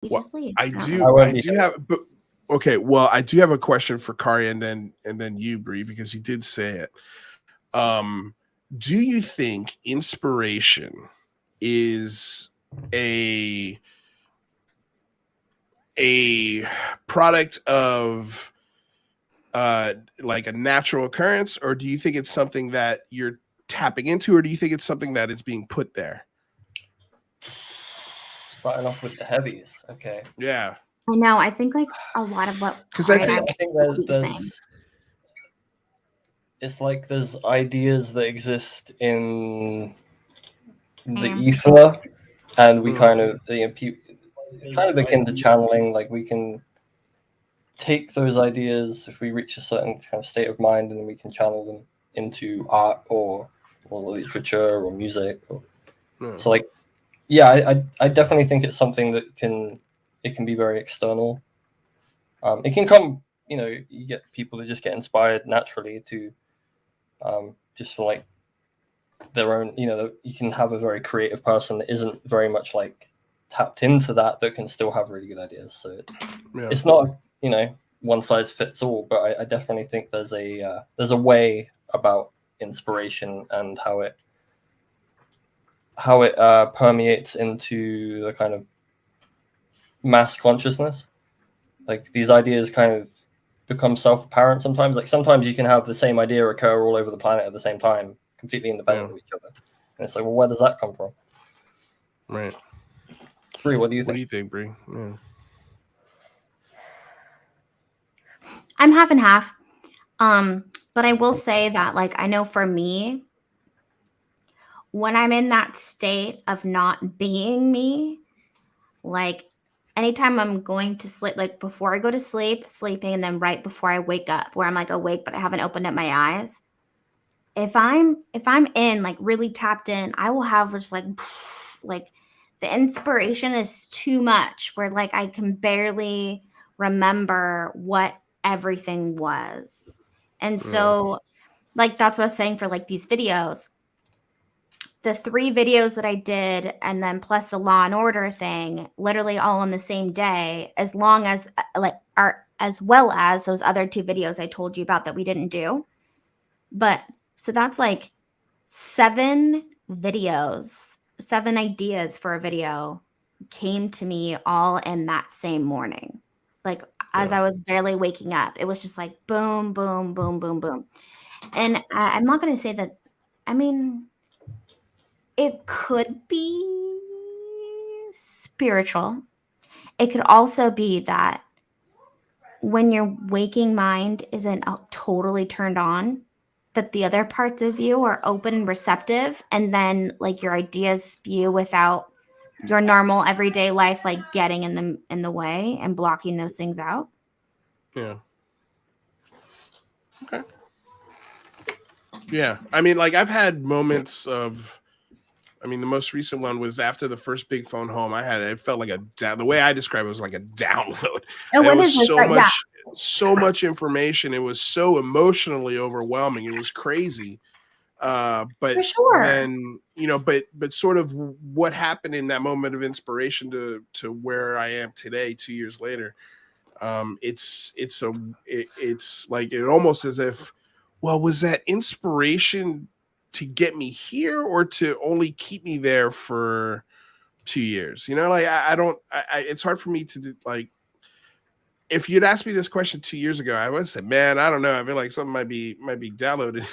You Well, just leave. I I don't do, know. I do have, but okay. Well, I do have a question for Kari, and then you, Bree, because you did say it. Um, do you think inspiration is a a product of like a natural occurrence, or do you think it's something that you're tapping into, or do you think it's something that is being put there? Starting off with the heavies, okay. Yeah, I know. I think like a lot of what because I Kari and think I think will be the same. it's like there's ideas that exist in the Same. ether, and we Mm. kind of it's kind of akin to channeling. Like we can take those ideas if we reach a certain kind of state of mind, and then we can channel them into art or literature or music. So like, yeah, I definitely think it's something that can be very external. It can come, you get people that just get inspired naturally to just for like their own, you can have a very creative person that isn't very much like tapped into that can still have really good ideas. So it's not, one size fits all, but I definitely think there's a way about inspiration and how it permeates into the kind of mass consciousness. Like these ideas kind of become self-apparent sometimes. Like sometimes you can have the same idea occur all over the planet at the same time, completely independent of each other. And it's like, well, where does that come from? Right. Bree, what do you think? What do you think, Bree? Yeah. I'm half and half. But I will say that, like, I know for me, when I'm in that state of not being me, like anytime I'm going to sleep, like before I go to sleep, sleeping, and then right before I wake up, where I'm like awake but I haven't opened up my eyes. If I'm in like really tapped in, I will have just like like the inspiration is too much where like I can barely remember what everything was. And so like that's what I was saying for like these videos. The 3 videos that I did and then plus the Law and Order thing, literally all on the same day, as long as like are as well as those other 2 videos I told you about that we didn't do. But so that's like 7 videos, 7 ideas for a video came to me all in that same morning. Like as I was barely waking up, it was just like boom, boom, boom, boom, boom. And I'm not going to say that, I mean, it could be spiritual. It could also be that when your waking mind isn't totally turned on, that the other parts of you are open and receptive, and then like your ideas spew without your normal everyday life like getting in the way and blocking those things out. Yeah. Okay. Yeah. I mean, like I've had moments of, I mean, the most recent one was after the first big phone home. It felt like the way I describe it was like a download. Oh, There what was is this? Right? Yeah. so much information. It was so emotionally overwhelming. It was crazy. But For sure. then, but sort of what happened in that moment of inspiration to where I am today, 2 years later. It's like it almost as if, well, was that inspiration to get me here or to only keep me there for 2 years? Like I don't, it's hard for me to do, like, if you'd asked me this question 2 years ago, I would have said, man, I don't know. I feel like something might be downloaded.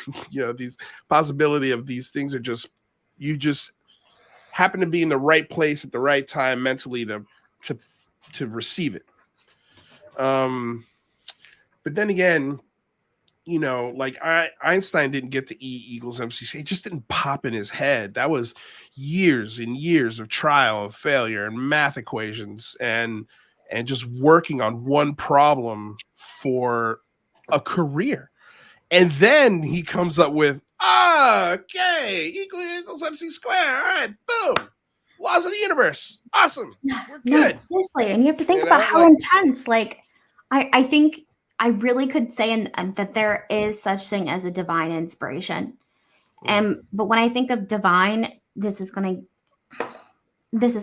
These possibility of these things are just, you just happen to be in the right place at the right time mentally to receive it. But then again, like Einstein didn't get to E equals MC. It just didn't pop in his head. That was years and years of trial and failure and math equations and just working on one problem for a career. And then he comes up with, okay, equals MC squared. All right, boom. Laws of the universe. Awesome. We're good. No, seriously. And you have to think about how intense, like, I think I really could say that there is such thing as a divine inspiration. But when I think of divine, this is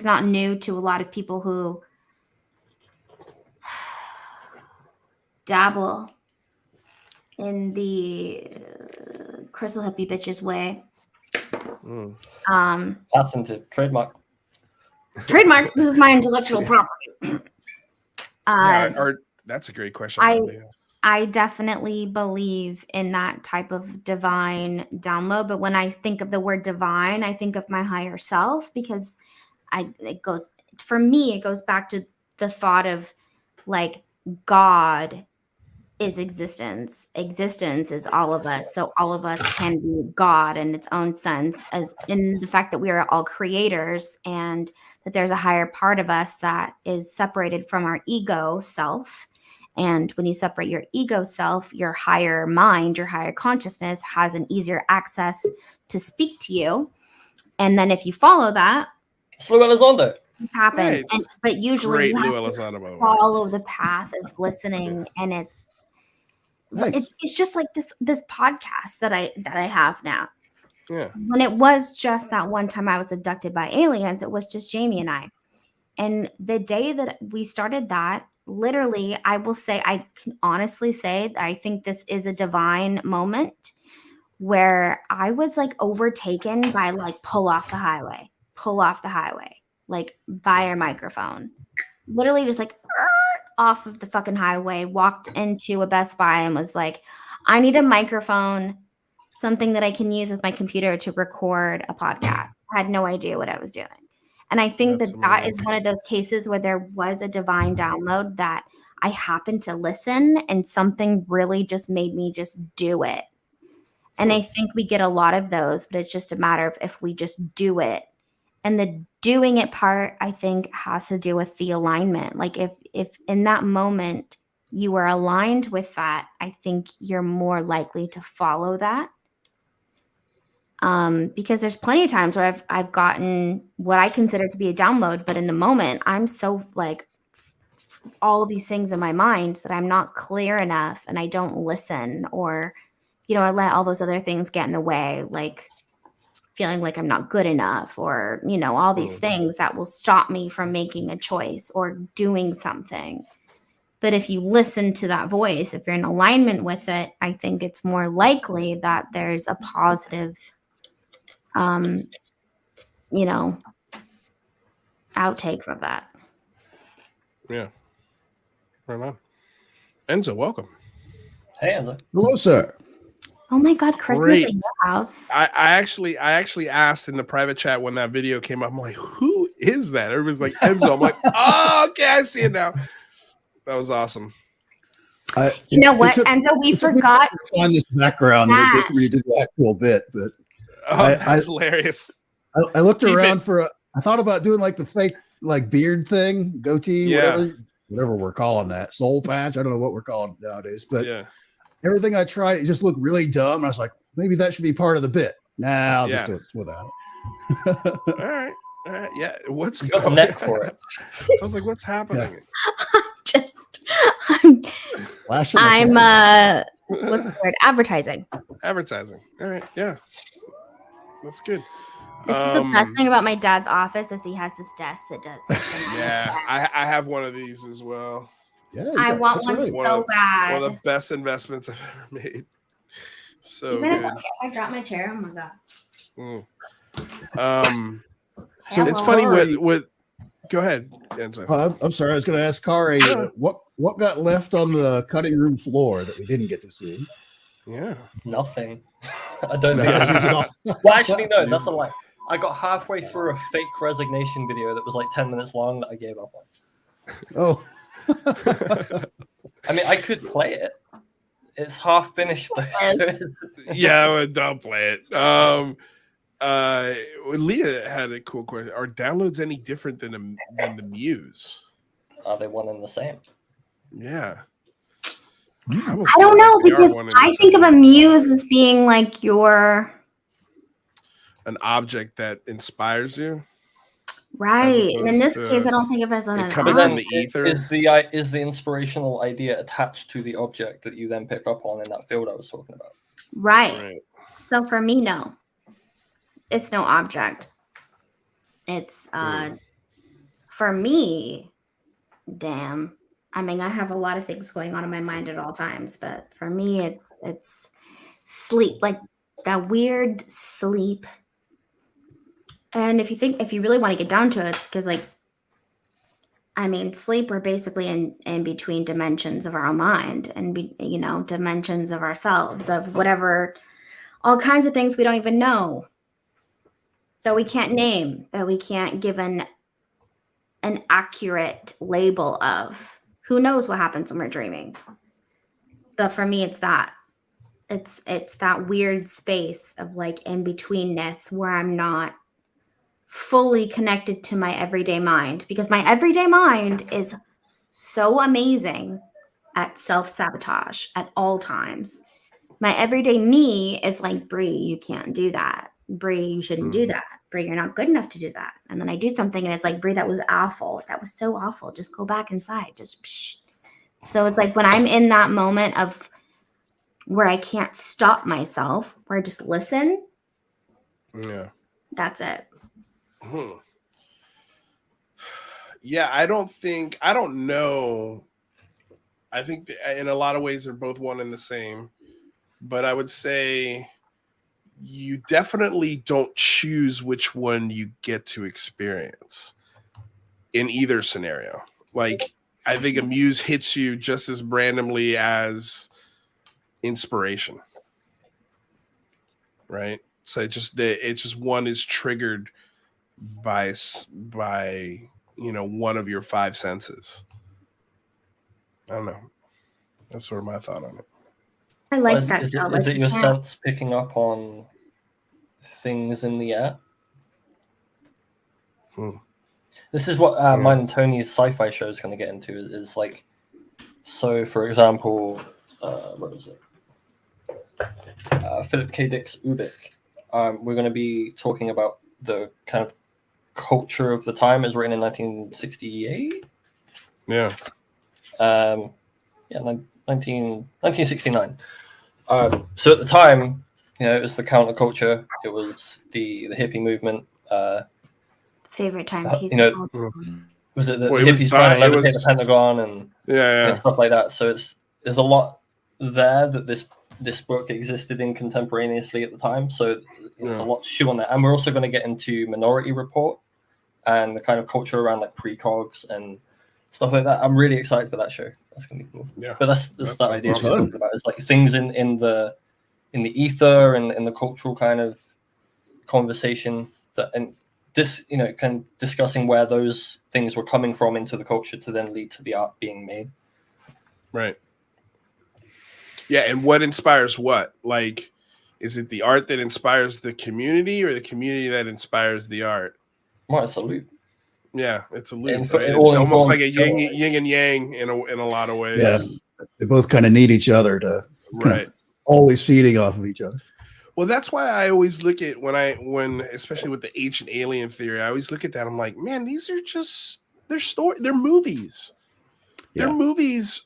not new to a lot of people who dabble in the crystal hippie bitches way. Patented, trademark. Trademark. This is my intellectual property. That's a great question. I definitely believe in that type of divine download, but when I think of the word divine, I think of my higher self, because it goes back to the thought of like God is existence. Existence is all of us. So all of us can be God in its own sense, as in the fact that we are all creators, and that there's a higher part of us that is separated from our ego self. And when you separate your ego self, your higher mind, your higher consciousness has an easier access to speak to you. And then if you follow that, happen. Right, But usually you have to follow the path of listening, and it's just like this podcast that I have now. Yeah. When it was just that one time I was abducted by aliens, it was just Jamie and I. And the day that we started that, literally, I can honestly say that I think this is a divine moment where I was like overtaken by like pull off the highway, like by our microphone. Literally just like off of the fucking highway, walked into a Best Buy and was like, I need a microphone, something that I can use with my computer to record a podcast. I had no idea what I was doing. And I think that is one of those cases where there was a divine download that I happened to listen and something really just made me just do it. And I think we get a lot of those, but it's just a matter of if we just do it. And the doing it part, I think, has to do with the alignment. Like if in that moment you are aligned with that, I think you're more likely to follow that. Because there's plenty of times where I've gotten what I consider to be a download, but in the moment I'm so like all of these things in my mind that I'm not clear enough and I don't listen, or, I let all those other things get in the way, like feeling like I'm not good enough, or, all these things that will stop me from making a choice or doing something. But if you listen to that voice, if you're in alignment with it, I think it's more likely that there's a positive outtake from that. Yeah. Right on. Enzo, welcome. Hey, Enzo. Hello, sir. Oh my God, Christmas at your house. I actually asked in the private chat when that video came up, I'm like, who is that? Everybody's like, Enzo. I'm like, oh, okay, I see it now. That was awesome. You know what, Enzo? We forgot to find this background before you did the actual bit, but that's hilarious. I looked around I thought about doing like the fake like beard thing, goatee, whatever we're calling that, soul patch. I don't know what we're calling it nowadays, but everything I tried, it just looked really dumb. I was like, maybe that should be part of the bit. Nah, I'll just do it without it. All right. Yeah. What's you got the neck for it? I was like, what's happening? I'm what's the word? Advertising. All right. Yeah. That's good. This is the best thing about my dad's office is he has this desk that does this. Yeah, I have one of these as well. Yeah, I want one so bad. One of the best investments I've ever made. So even good. If I drop my chair, oh my God. So it's funny with go ahead, Enzo. I'm sorry, I was going to ask Kari what got left on the cutting room floor that we didn't get to see. Yeah, nothing. I don't think. Well, actually, no, that's a lie. I got halfway through a fake resignation video that was like 10 minutes long that I gave up on. Oh. I mean, I could play it. It's half finished though. Yeah, don't play it. Leah had a cool question. Are downloads any different than the Muse? Are they one and the same? Yeah. I don't know, because I think of a Muse as being like an object that inspires you, right? And in this case, I don't think of it as an object. From the ether. Is the inspirational idea attached to the object that you then pick up on in that field I was talking about? Right. So for me, no, it's no object. It's for me. Damn, I mean, I have a lot of things going on in my mind at all times, but for me, it's sleep, like that weird sleep. And if you really want to get down to it, because like, I mean, sleep, we're basically in between dimensions of our own mind and dimensions of ourselves, of whatever, all kinds of things we don't even know, that we can't name, that we can't give an accurate label of. Who knows what happens when we're dreaming? But for me, it's that. It's that weird space of like in betweenness where I'm not fully connected to my everyday mind, because my everyday mind is so amazing at self-sabotage at all times. My everyday me is like, Bree, you can't do that. Bree, you shouldn't do that. Bree, you're not good enough to do that. And then I do something and it's like, Bree, that was awful. That was so awful. Just go back inside. Just psh. So it's like when I'm in that moment of where I can't stop myself, where I just listen. Yeah. That's it. Yeah, I don't know. I think in a lot of ways they're both one and the same. But I would say you definitely don't choose which one you get to experience in either scenario. Like, I think a muse hits you just as randomly as inspiration, right? So it's just one is triggered by one of your five senses. I don't know. That's sort of my thought on it. I like that. Is it your sense picking up on things in the air? This is what mine and Tony's sci-fi show is going to get into. Is like, so for example, what is it? Philip K. Dick's Ubik. We're going to be talking about the kind of culture of the time, as written in 1968. Yeah. 1969. So at the time, it was the counterculture. It was the hippie movement. Favorite time piece. Was it the hippies trying to levitate the Pentagon and stuff like that? So there's a lot there that this book existed in contemporaneously at the time. So there's a lot to chew on that. And we're also going to get into Minority Report and the kind of culture around like precogs and stuff like that. I'm really excited for that show. That's gonna be cool. Yeah, but that's that idea we're talking about. It's like things in the ether and in the cultural kind of conversation that, and this kind of discussing where those things were coming from into the culture to then lead to the art being made. Right. Yeah, and what inspires what? Like, is it the art that inspires the community, or the community that inspires the art? Well, it's a loop. Yeah, it's a loop. Right? It's almost like a yin and yang in a lot of ways. Yeah, they both kind of need each other to always feeding off of each other. Well, that's why I always look at when especially with the ancient alien theory, I always look at that. I'm like, man, these are just they're movies. Yeah. They're movies,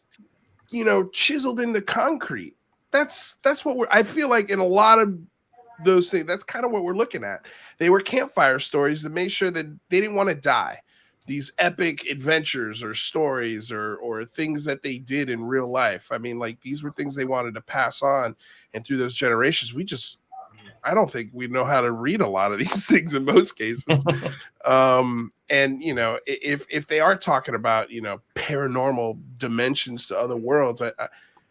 chiseled into concrete. That's what I feel like in a lot of those things. That's kind of what we're looking at. They were campfire stories that made sure that they didn't want to die. These epic adventures or stories or things that they did in real life. I mean, like, these were things they wanted to pass on. And through those generations, I don't think we know how to read a lot of these things in most cases. And, if they are talking about, paranormal dimensions to other worlds,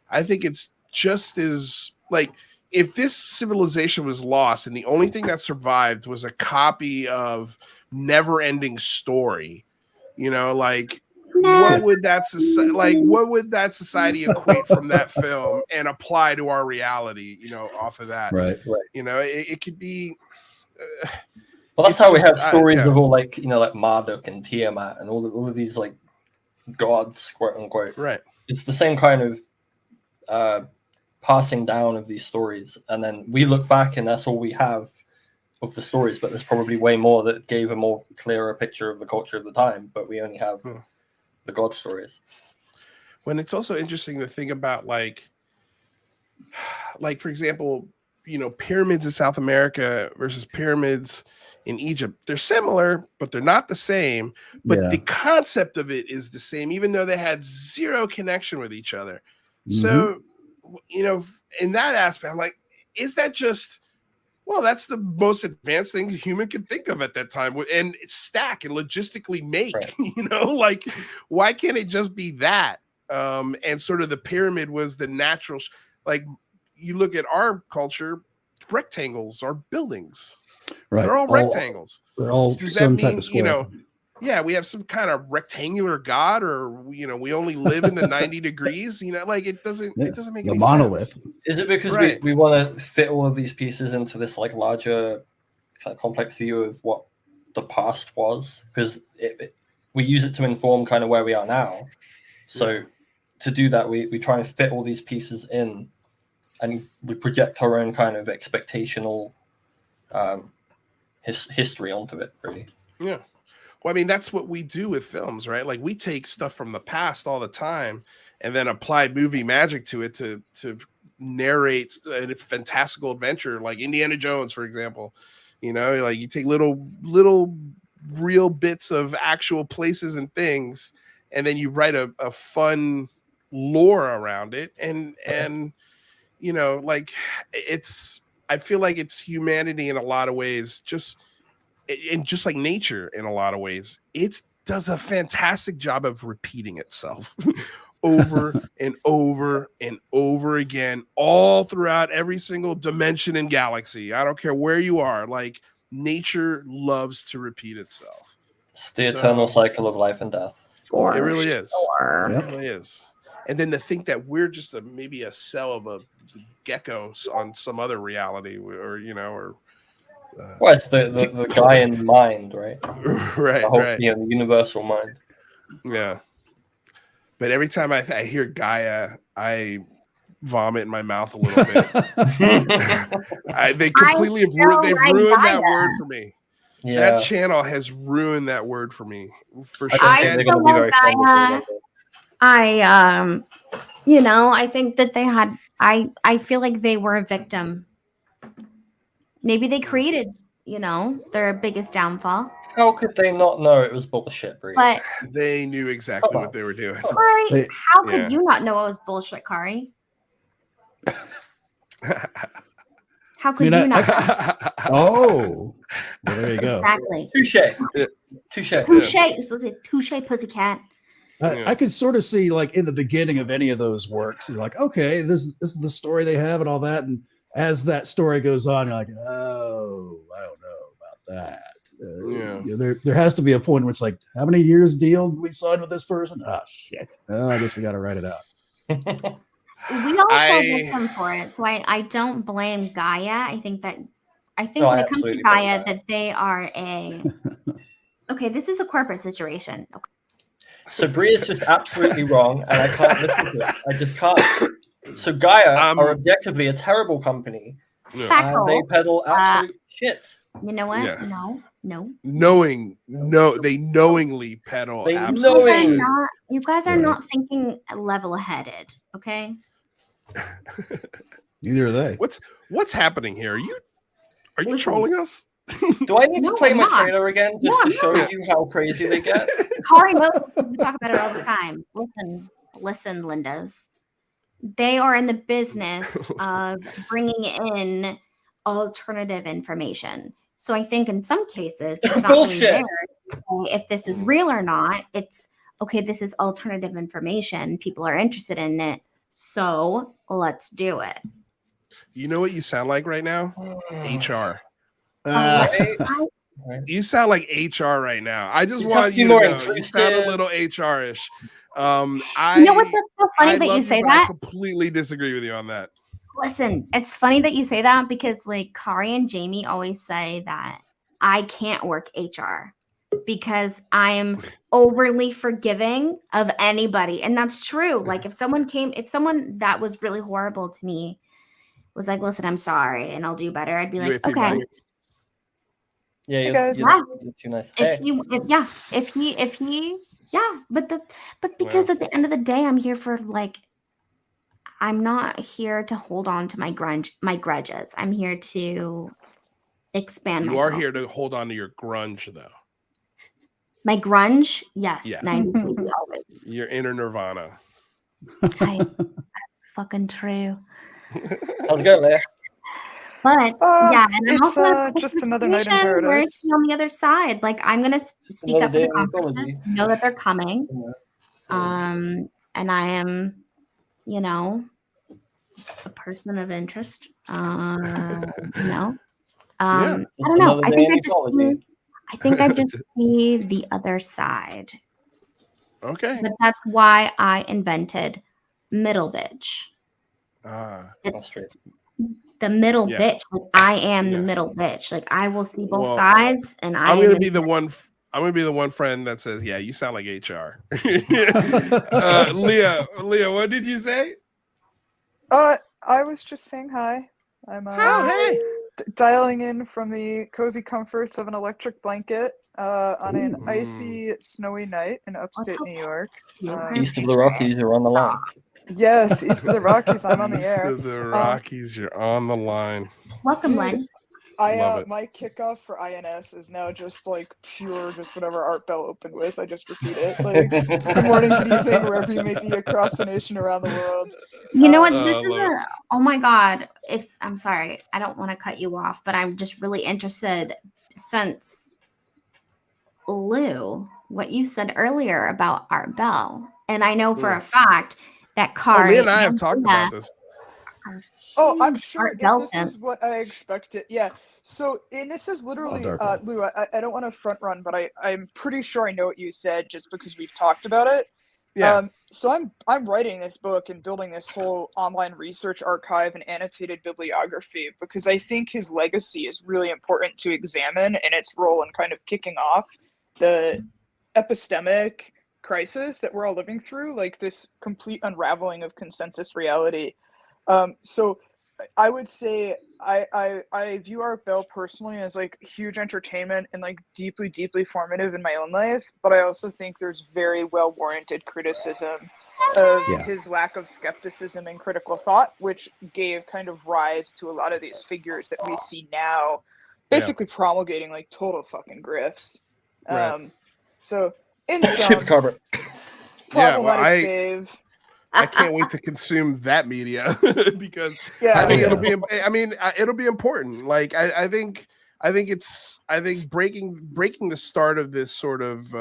I think it's just as like, if this civilization was lost and the only thing that survived was a copy of Never-Ending Story, what would that society equate from that film and apply to our reality, off of that? Right. It could be. Well, that's how we have stories of all like Marduk and Tiamat and all of these like gods, quote unquote. Right. It's the same kind of passing down of these stories, and then we look back and that's all we have of the stories, but there's probably way more that gave a more clearer picture of the culture of the time, but we only have the god stories. When it's also interesting to think about like for example, pyramids in South America versus pyramids in Egypt. They're similar, but they're not the same. But the concept of it is the same, even though they had zero connection with each other. So, you know, in that aspect, I'm like, is that just, well, that's the most advanced thing a human could think of at that time, and stack and logistically make, you know, like, why can't it just be that? And sort of the pyramid was the natural, like, you look at our culture, rectangles are buildings. Right. They're all rectangles. They're all Does some that mean, type of square. you know, yeah, we have some kind of rectangular God, or, you know, we only live in the 90 degrees, you know, like it doesn't make any monolith sense. Is it because we want to fit all of these pieces into this like larger kind of complex view of what the past was? Because we use it to inform kind of where we are now. So to do that, we try and fit all these pieces in, and we project our own kind of expectational history onto it, really. Yeah. Well, I mean, that's what we do with films, right? Like, we take stuff from the past all the time and then apply movie magic to it to narrate a fantastical adventure, like Indiana Jones, for example. You know, like, you take little real bits of actual places and things, and then you write a fun lore around it. And you know, like, I feel like it's humanity in a lot of ways, just like nature in a lot of ways. It does a fantastic job of repeating itself over and over and over again, all throughout every single dimension and galaxy. I don't care where you are. Like, nature loves to repeat itself. It's the eternal cycle of life and death. It really is. It really is. And then to think that we're just maybe a cell of a gecko on some other reality, or, you know, or well, it's the Gaian mind, right? Right, the whole, right. You know, the universal mind. Yeah. But every time I hear Gaia, I vomit in my mouth a little bit. They completely have ruined that word for me. Yeah. That channel has ruined that word for me, for sure. I still love Gaia. You know, I think that they had, I feel like they were a victim. Maybe they created, you know, their biggest downfall. How could they not know it was bullshit, Bree? But they knew exactly what they were doing. Kari, how could you not know it was bullshit, Kari? How could you not know? Oh, well, there you go. Exactly. Touche. So it's touche, pussycat. I could sort of see, like, in the beginning of any of those works, you're like, okay, this is the story they have and all that. And as that story goes on, you're like, oh, I don't know about that. You know, there has to be a point where it's like, how many years deal we signed with this person? Oh, shit. Oh, I guess we got to write it out. We all fell victim for it. So I don't blame Gaia. I think when it comes to Gaia, that they are okay, this is a corporate situation. Okay. So Bree is just absolutely wrong, and I can't listen to it. I just can't. So Gaia are objectively a terrible company. And they peddle absolute shit. You know what? Yeah. No. They knowingly peddle. They absolutely. You guys are not thinking level-headed, okay? Neither are they. What's happening here? Are you trolling us? Do I need to play my trailer again just to show you how crazy they get? Kari knows, we talk about it all the time. Listen, Lindas. They are in the business of bringing in alternative information. So I think in some cases, it's not bullshit. Really if this is real or not. It's okay. This is alternative information. People are interested in it, so let's do it. You know what you sound like right now? HR. You sound like HR right now. I just want you to know you sound a little HR-ish. You know what's so funny that you say that? I completely disagree with you on that. Listen, it's funny that you say that because like Kari and Jamie always say that I can't work HR because I'm overly forgiving of anybody. And that's true. Like if someone that was really horrible to me was like, listen, I'm sorry and I'll do better. I'd be like, okay. Yeah, you're too nice. But because at the end of the day, I'm here for like, I'm not here to hold on to my grudges. I'm here to expand You myself. are here to hold on to your grunge, though. My grunge, yes, Yeah. 90s always. Your inner Nirvana. That's fucking true. How's it going, Leah? But yeah, and I'm it's also in a just another night in position where paradise. it's on the other side. Like I'm gonna speak Another up for the day in conferences, ufology. know that they're coming. Yeah. And I am, you know, a person of interest. You know. I don't know. Another day in ufology. I think I just see the other side. Okay. But that's why I invented middle bitch. That's true. The middle Yeah. bitch. Like I am the Yeah. middle bitch. Like I will see both Well, sides, and I'm gonna be the one. I'm gonna be the one friend that says, "Yeah, you sound like HR." Leah, what did you say? I was just saying hi. I'm hey. dialing in from the cozy comforts of an electric blanket on an icy, snowy night in upstate New York. East of the Rockies, you're on the line. Yes, east of the Rockies, I'm on the air. East of the Rockies, you're on the line. Welcome, Len. Love it. My kickoff for INS is now just like pure, just whatever Art Bell opened with. I just repeat it. Like good morning, good evening, wherever you may be across the nation, around the world. You know what? This is oh my God. I'm sorry, I don't want to cut you off, but I'm just really interested since Lou, what you said earlier about Art Bell. And I know for a fact that KARI Leah and I have talked about this. Oh, I'm sure if this is what I expected. Yeah. So, and this is literally, Lou, I don't want to front run, but I'm pretty sure I know what you said just because we've talked about it. Yeah. So I'm writing this book and building this whole online research archive and annotated bibliography because I think his legacy is really important to examine and its role in kind of kicking off the epistemic crisis that we're all living through, like this complete unraveling of consensus reality. So I would say I view Art Bell personally as like huge entertainment and like deeply, deeply formative in my own life. But I also think there's very well warranted criticism of his lack of skepticism and critical thought, which gave kind of rise to a lot of these figures that we see now, basically promulgating like total fucking grifts. Right. So in some problematic Dave. I can't wait to consume that media because I think it'll be. I mean, it'll be important. Like I think breaking the start of this sort of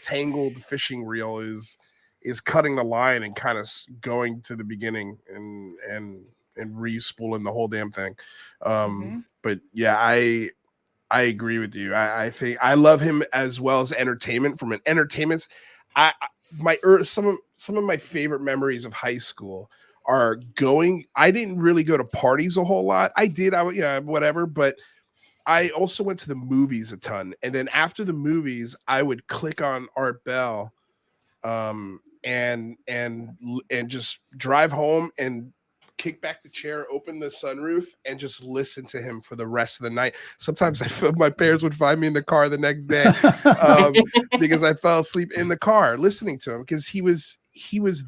tangled fishing reel is cutting the line and kind of going to the beginning and re-spooling the whole damn thing. But yeah, I agree with you. I think I love him as well as entertainment. From an entertainment, some of my favorite memories of high school are going. I didn't really go to parties a whole lot. I did, whatever, but I also went to the movies a ton. And then after the movies, I would click on Art Bell, and just drive home and kick back the chair, open the sunroof, and just listen to him for the rest of the night. Sometimes I felt my parents would find me in the car the next day because I fell asleep in the car listening to him because he was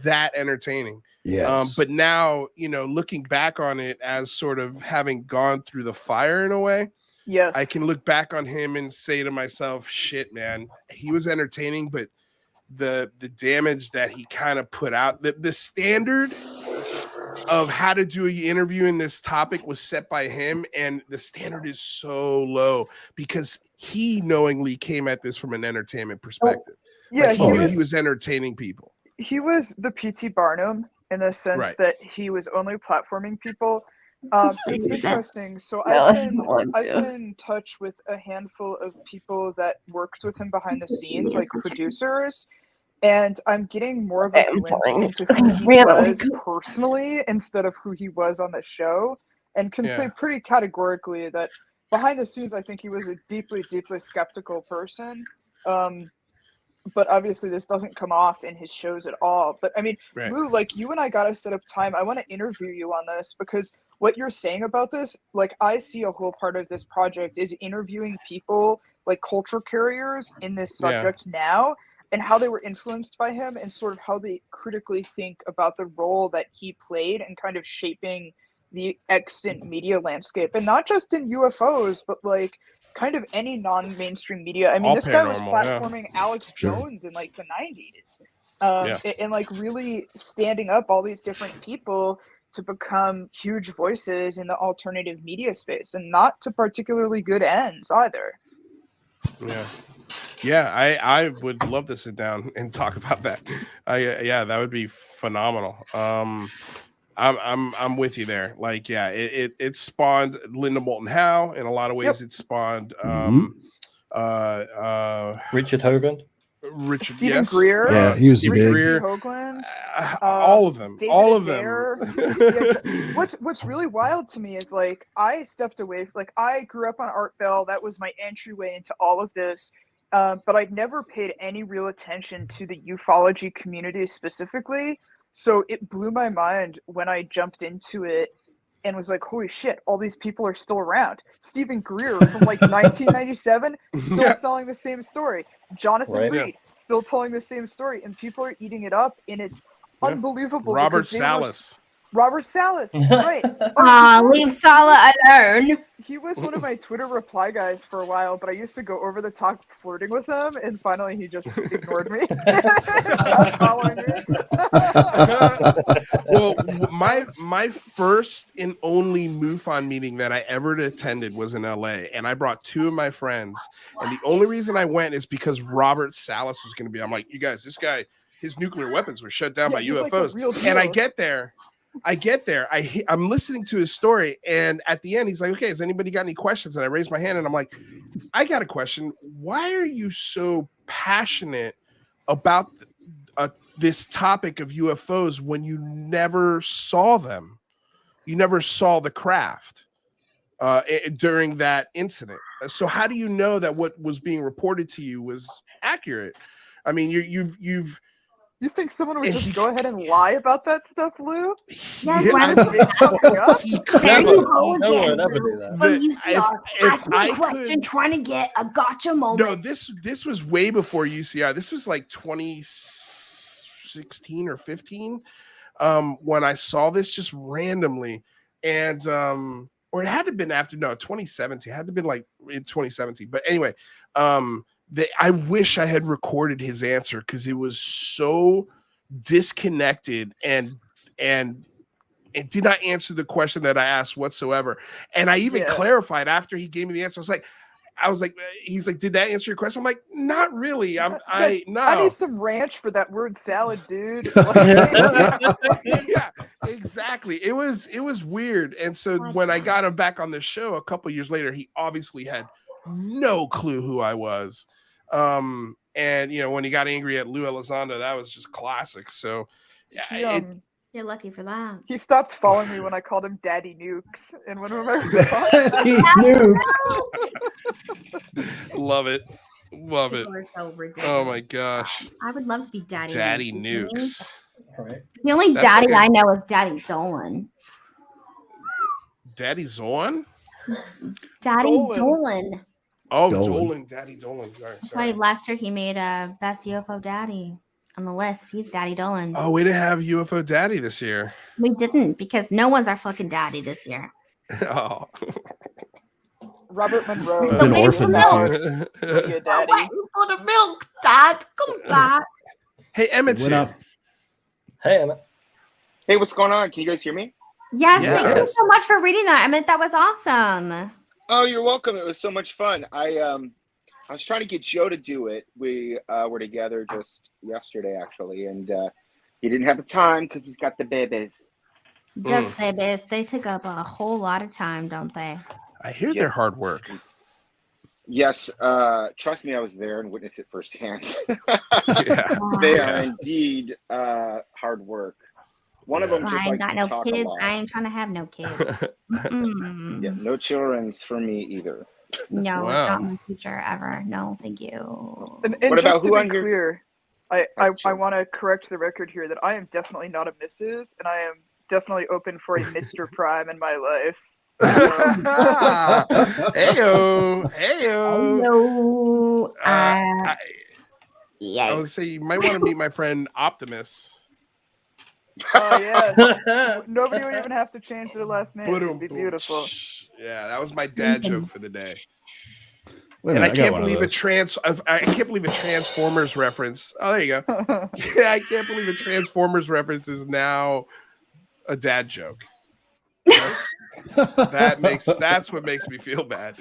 that entertaining. Yes. But now, looking back on it as sort of having gone through the fire in a way, yes, I can look back on him and say to myself, shit, man, he was entertaining, but the damage that he kind of put out, the standard of how to do an interview in this topic was set by him, and the standard is so low because he knowingly came at this from an entertainment perspective. Yeah, he knew he was entertaining people. He was the P.T. Barnum in the sense that he was only platforming people. It's interesting. So I've been in touch with a handful of people that worked with him behind the scenes, like producers. And I'm getting more of a glimpse into who he was personally instead of who he was on the show, and can say pretty categorically that behind the scenes, I think he was a deeply, deeply skeptical person. But obviously this doesn't come off in his shows at all. But I mean, Lou, like you and I got to set up time. I want to interview you on this because what you're saying about this, like I see a whole part of this project is interviewing people like culture carriers in this subject now, and how they were influenced by him and sort of how they critically think about the role that he played and kind of shaping the extant media landscape, and not just in UFOs, but like kind of any non-mainstream media. I mean, this guy was platforming Alex Jones in like the 90s, and like really standing up all these different people to become huge voices in the alternative media space, and not to particularly good ends either. I would love to sit down and talk about that. That would be phenomenal. I'm with you there. Like, it spawned Linda Moulton Howe in a lot of ways. It spawned Richard Hoagland. Stephen Greer. Yeah, he was Richard big. C. Hoagland. All of them. David All of Adair. them. What's really wild to me is like I stepped away. Like I grew up on Art Bell. That was my entryway into all of this. But I'd never paid any real attention to the ufology community specifically. So it blew my mind when I jumped into it and was like, holy shit, all these people are still around. Stephen Greer from like 1997, still telling the same story. Jonathan Reed, still telling the same story. And people are eating it up, and it's unbelievable. Robert Salas. Robert Salas, right. Leave Sala alone. He was one of my Twitter reply guys for a while, but I used to go over the top flirting with him, and finally he just ignored me. Stopped following me. Well, my first and only MUFON meeting that I ever attended was in LA, and I brought two of my friends, and the only reason I went is because Robert Salas was going to be. I'm like, you guys, this guy, his nuclear weapons were shut down by UFOs, like and I get there. I'm listening to his story, and at the end, he's like, okay, has anybody got any questions? And I raise my hand, and I'm like, I got a question. Why are you so passionate about this topic of UFOs when you never saw them? You never saw the craft during that incident. So how do you know that what was being reported to you was accurate? I mean, You think someone would just go ahead and lie about that stuff, Lou? Yeah, Yeah, why I- would Make something up? There you go No one again, would ever Lou. do that. When you start if asking a I question, could- trying to get a gotcha No, moment. this was way before UCI. This was like 2016 or 15 when I saw this just randomly, and or it had to have been after 2017. It had to have been like in 2017. But anyway, I wish I had recorded his answer because it was so disconnected and it did not answer the question that I asked whatsoever. And I even clarified after he gave me the answer. I was like, he's like, did that answer your question? I'm like, not really. No. I need some ranch for that word salad, dude. Yeah, exactly. It was weird. And so when I got him back on the show a couple years later, he obviously had no clue who I was. And when he got angry at Lou Elizondo, that was just classic. So You're lucky for that. He stopped following me when I called him Daddy Nukes in one of my Love it. People are so ridiculous. Oh my gosh. I would love to be Daddy. Daddy Nukes. Nukes. Right. The only That's daddy like I know is Daddy Dolan. Daddy Zorn? Daddy Dolan. Dolan. Oh, Dolan. Daddy Dolan. That's why last year he made a best UFO daddy on the list. He's Daddy Dolan. Oh, we didn't have UFO Daddy this year. We didn't because no one's our fucking daddy this year. Oh. Robert Monroe. He's been orphaned this year. Be a daddy. For the milk, Dad. Come back. Hey, Emmett's Went here. up. Hey, Emmett. Hey, what's going on? Can you guys hear me? Yes, Yes. thank you so much for reading that. I mean, that was awesome. Oh, you're welcome. It was so much fun. I was trying to get Joe to do it. We were together just yesterday, actually, and he didn't have the time because he's got the babies. Just babies, they take up a whole lot of time, don't they? I hear they're hard work. Yes, trust me, I was there and witnessed it firsthand. Yeah. They are indeed hard work. One of them just I ain't likes got to no talk kids. a lot. I ain't trying to have no kids. Mm-mm. Yeah, no children's for me either. No, Wow. it's not my future ever. No, thank you. And What about just who to on be here? clear, I That's true. want to correct the record here that I am definitely not a Mrs. and I am definitely open for a Mr. Prime in my life. Heyo. Hello. I Yeah. would say you might want to meet my friend Optimus. Oh yeah. Nobody would even have to change their last name. It'd be beautiful. Yeah, that was my dad joke for the day. Wait a And minute, I can't got one of believe those. I can't believe a Transformers reference. Oh, there you go. Yeah, I can't believe a Transformers reference is now a dad joke. That's what makes me feel bad.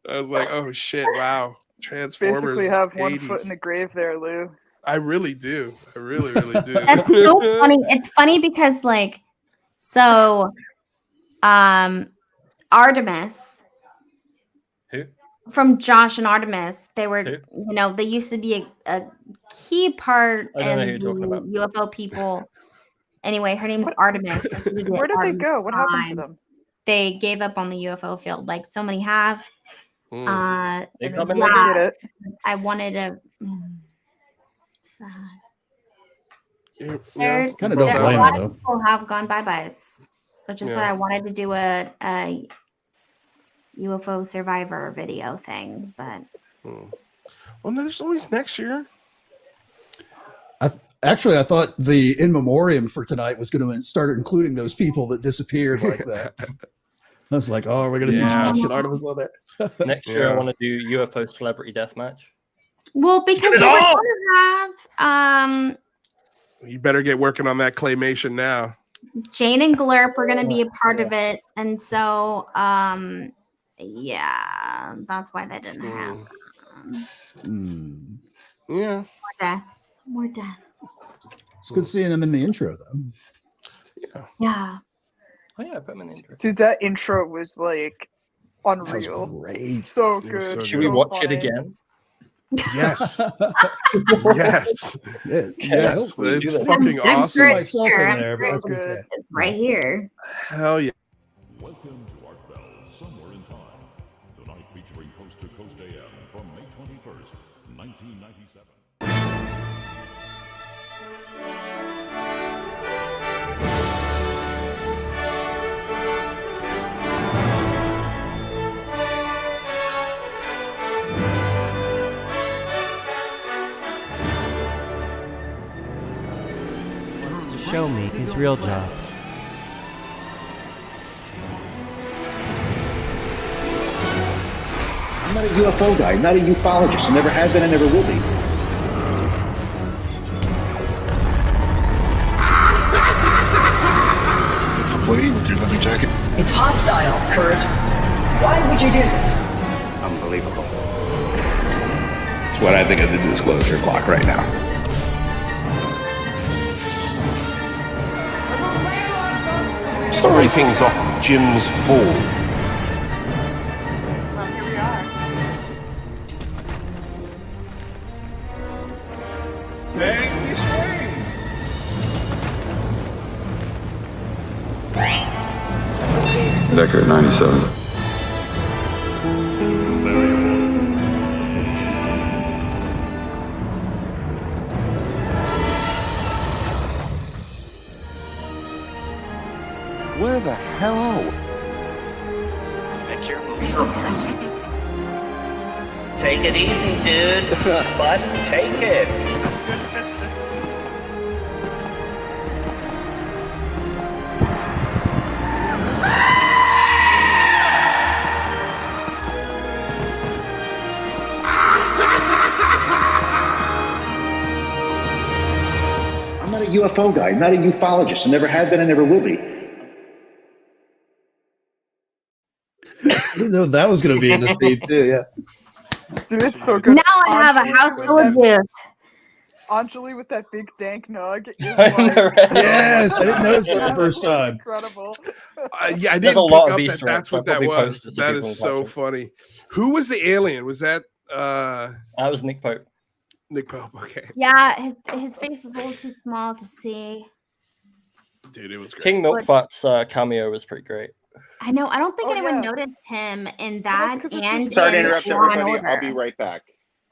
I was like, oh shit, wow. Transformers. Basically have 80s. one foot in the grave there, Lou. I really do. I really, really do. That's so funny. It's funny because so Artemis. Who? From Josh and Artemis, they were, Who? They used to be a key part in the UFO people. Anyway, her name is Artemis. Where did they go? What happened to them? They gave up on the UFO field, like so many have. They come come in I wanted to. Sad. Yeah, kind of don't blame a lot them, of people have gone bye-byes, but just that I wanted to do a UFO survivor video thing, but well, no, there's always next year. Actually, I thought the in memoriam for tonight was going to start including those people that disappeared like that. I was like, oh, we're going to see Josh and Artemis on there. Next year, I want to do UFO celebrity deathmatch. Well, because they were going to have you better get working on that claymation now. Jane and Glurp are going to be a part of it, and so yeah, that's why that didn't happen. Yeah, more deaths. It's good seeing them in the intro, though. Yeah. Oh yeah, put them in the intro. Dude, that intro was like unreal. Great. So good. Should we watch it again? Yes. Yes. Yes. It's fucking awesome. Myself in there, but so good. It's right here. Hell yeah. Welcome to Art Bell, Somewhere in Time. Tonight featuring Coast to Coast AM from May 21st, 1997. Show me his real job. I'm not a UFO guy, not a ufologist. I never have been, I never will be. Tough lady with your leather jacket. It's hostile, Kurt. Why would you do this? Unbelievable. It's what I think of the disclosure clock right now. Starting things off Jim's ball. Well, here we are. Bang, you swing. Decker 97. Where the hell? That's your movie. Take it easy, dude. But take it. I'm not a UFO guy, not a ufologist. I never have been, I never will be. I didn't know that was going to be in the theme, too. Yeah. Dude, it's so good. Now I have a house full of youth. Anjali with that big dank nug is Yes, I didn't notice that the first time. Incredible. Yeah, I There's didn't a lot pick of up Easter that eggs. that's what I'll that probably was. post it so That people is can so watch it. funny. Who was the alien? Was that That was Nick Pope. Nick Pope? Okay. Yeah, his face was a little too small to see. Dude, it was great. King Milkfat's cameo was pretty great. I know. I don't think Oh, anyone yeah. noticed him in Well, that that's 'cause it's and just- Sorry to in interrupt Law and everybody. I'll Order. be right back.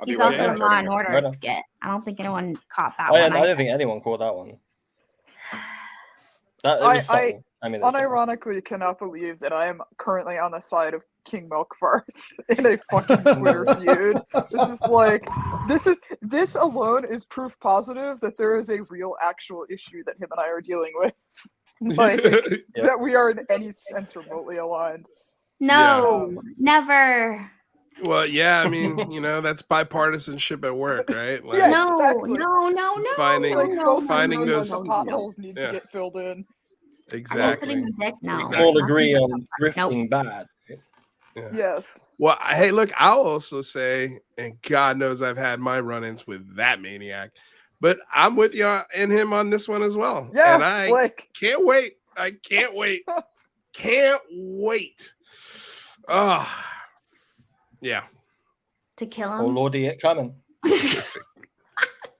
I'll He's be right also back. in Law and Order Right on. skit. I don't think anyone caught that Oh, yeah, one. I don't think anyone caught that one. It was subtle. I mean, it's subtle. Unironically cannot believe that I am currently on the side of King Milk Farts in a fucking Twitter feud. This is like This alone is proof positive that there is a real actual issue that him and I are dealing with. Like that we are in any sense remotely aligned. No, never. Well, yeah, I mean, you know, that's bipartisanship at work, right? Like, Yeah, no. Finding those potholes need to get filled in. Exactly. All agree on drifting bad. Yeah. Yes. Well, hey, look, I'll also say, and God knows I've had my run-ins with that maniac, but I'm with you and him on this one as well. Yeah, and I can't wait. I can't wait. Can't wait. Oh, yeah. To kill him. Oh Lordy, it coming.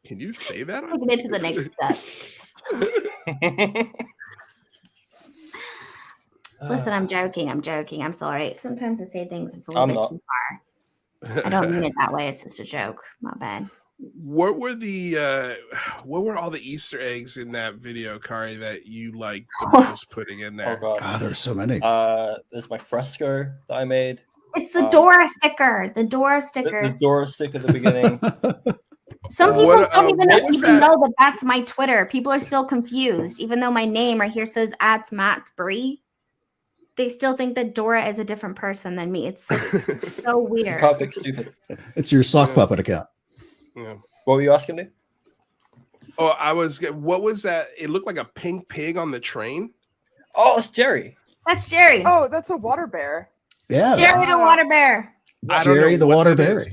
Can you say that? Taking it to the next step. Listen, I'm joking. I'm sorry. Sometimes I say things it's a little bit too far. I don't mean it that way. It's just a joke. My bad. What were all the Easter eggs in that video, Kari, that you like the most putting in there? Oh God, there's so many. There's my fresco that I made. It's the Dora sticker. The Dora sticker. The Dora sticker at the beginning. Some people don't even know that that's my Twitter. People are still confused, even though my name right here says @MattsBree. They still think that Dora is a different person than me. It's like so weird. Topic stupid. It's your sock puppet account. Yeah. What were you asking me? Oh, what was that? It looked like a pink pig on the train. Oh, it's Jerry. That's Jerry. Oh, that's a water bear. Yeah. Jerry the water bear. Jerry the water bear.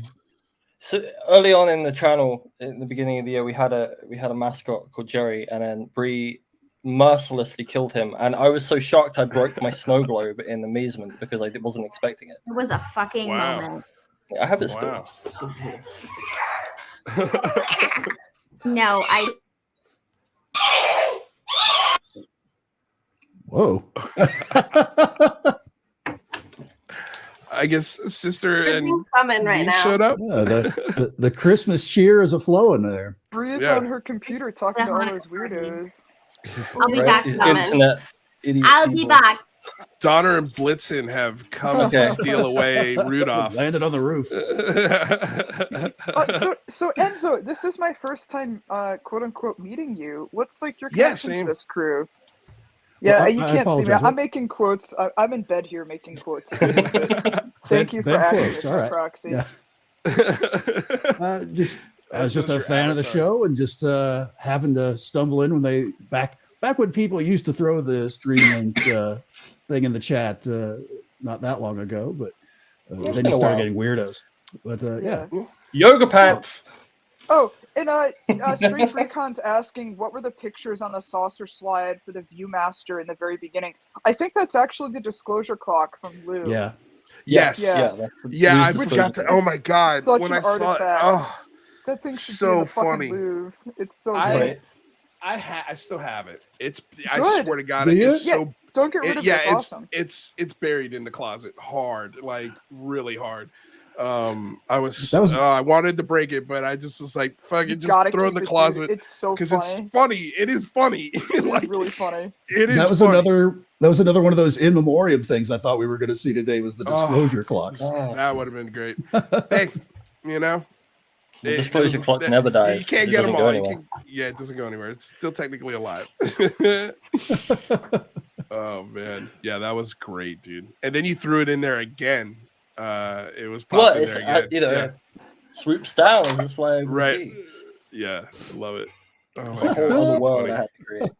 So early on in the channel, in the beginning of the year, we had a mascot called Jerry, and then Bree mercilessly killed him, and I was so shocked I broke my snow globe in amazement because I wasn't expecting it. It was a fucking moment. I have it still. No, Whoa. I guess sister and coming right now. Showed up. Yeah, the Christmas cheer is a flowing there. Bree is on her computer talking to all those weirdos. I'll be back. I'll be back. Donner and Blitzen have come to steal away Rudolph. Landed on the roof. So Enzo, this is my first time, quote unquote, meeting you. What's like your connection to this crew? Yeah, you can't see me. I'm making quotes. I'm in bed here making quotes. Thank you for acting as my proxy. Yeah. I was just a fan of the show and just happened to stumble in when they back when people used to throw the stream link thing in the chat not that long ago, but then you started getting weirdos. But yeah. Yoga pants. Oh, and Strange Recon's asking what were the pictures on the saucer slide for the Viewmaster in the very beginning. I think that's actually the disclosure clock from Lou. Yeah. Yes. Yeah. I forgot to. Oh my God! Such when an I saw artifact. it, that thing should so be in the funny. fucking Louvre. It's so good. I still have it. It's. Good. I swear to God, it's so. Don't get rid of it. It's awesome. It's buried in the closet, hard, like really hard. I wanted to break it, but I just was like, fuck it, just throw it in the closet. It's so because funny. it's funny. It is funny. It's really funny. It is. That was another one of those in memoriam things I thought we were going to see today was the disclosure clock. That would have been great. Hey, you know. The disclosure clock never dies. You can't get them all. It doesn't go anywhere. It's still technically alive. Oh man, yeah, that was great, dude. And then you threw it in there again. It was popping there again. Swoops down as it's flying. Right. Yeah, I love it. Oh it's a whole other world I had to create.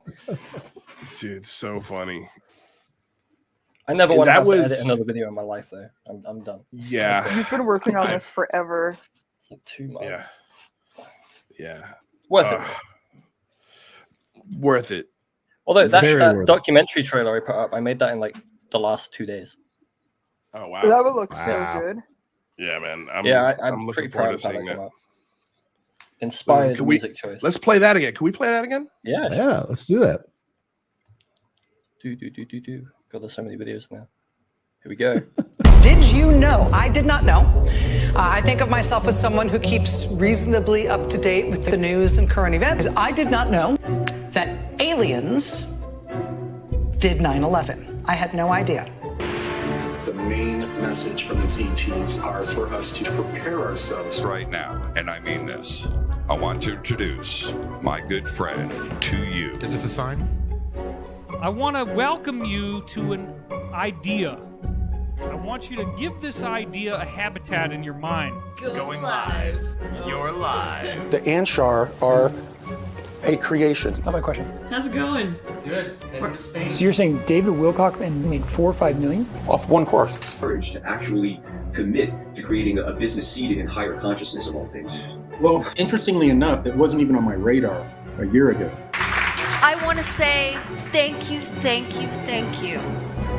Dude, so funny. I never want to have to edit another video in my life, though. I'm done. Yeah. You've been working on this forever. It's like 2 months. Yeah. Worth it. Worth it. Although that documentary trailer I put up, I made that in like the last 2 days. Oh wow. That would look so good. Yeah, man. I'm looking pretty forward proud to of seeing that. Inspired music choice. Let's play that again. Can we play that again? Yeah. Yeah, let's do that. Do. God, there's so many videos now. Here we go. Did you know? I did not know. I think of myself as someone who keeps reasonably up to date with the news and current events. I did not know that aliens did 9/11. I had no idea. The main message from the CTs are for us to prepare ourselves right now, and I mean this. I want to introduce my good friend to you. Is this a sign? I want to welcome you to an idea. I want you to give this idea a habitat in your mind. Going live. You're live. The Anshar are a creation. That's not my question. How's it going? Good. Heading to Spain. So you're saying David Wilcock made 4 or 5 million off one course? Courage to actually commit to creating a business seated in higher consciousness of all things. Well, interestingly enough, it wasn't even on my radar a year ago. I want to say thank you, thank you, thank you.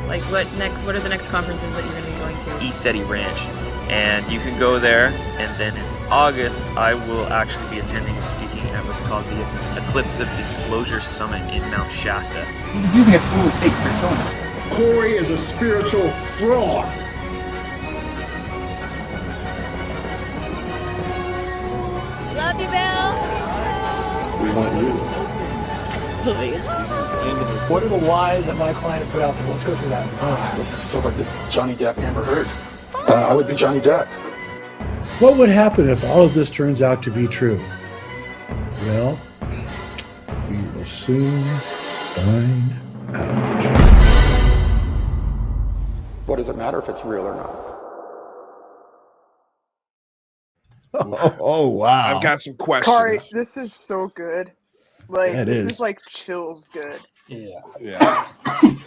Like what are the next conferences that you're going to be going to? ECETI Ranch. And you can go there, and then in August, I will actually be attending and speaking at what's called the Eclipse of Disclosure Summit in Mount Shasta. He's using a cool fake persona. Corey is a spiritual fraud. Love you, Bill. We want you. What are the lies that my client put out there? Let's go through that. This feels like the Johnny Depp Amber Heard. I would be Johnny Depp. What would happen if all of this turns out to be true? Well, we will soon find out. What does it matter if it's real or not? Oh wow! I've got some questions. Kari, this is so good. Like this is like chills good. Yeah.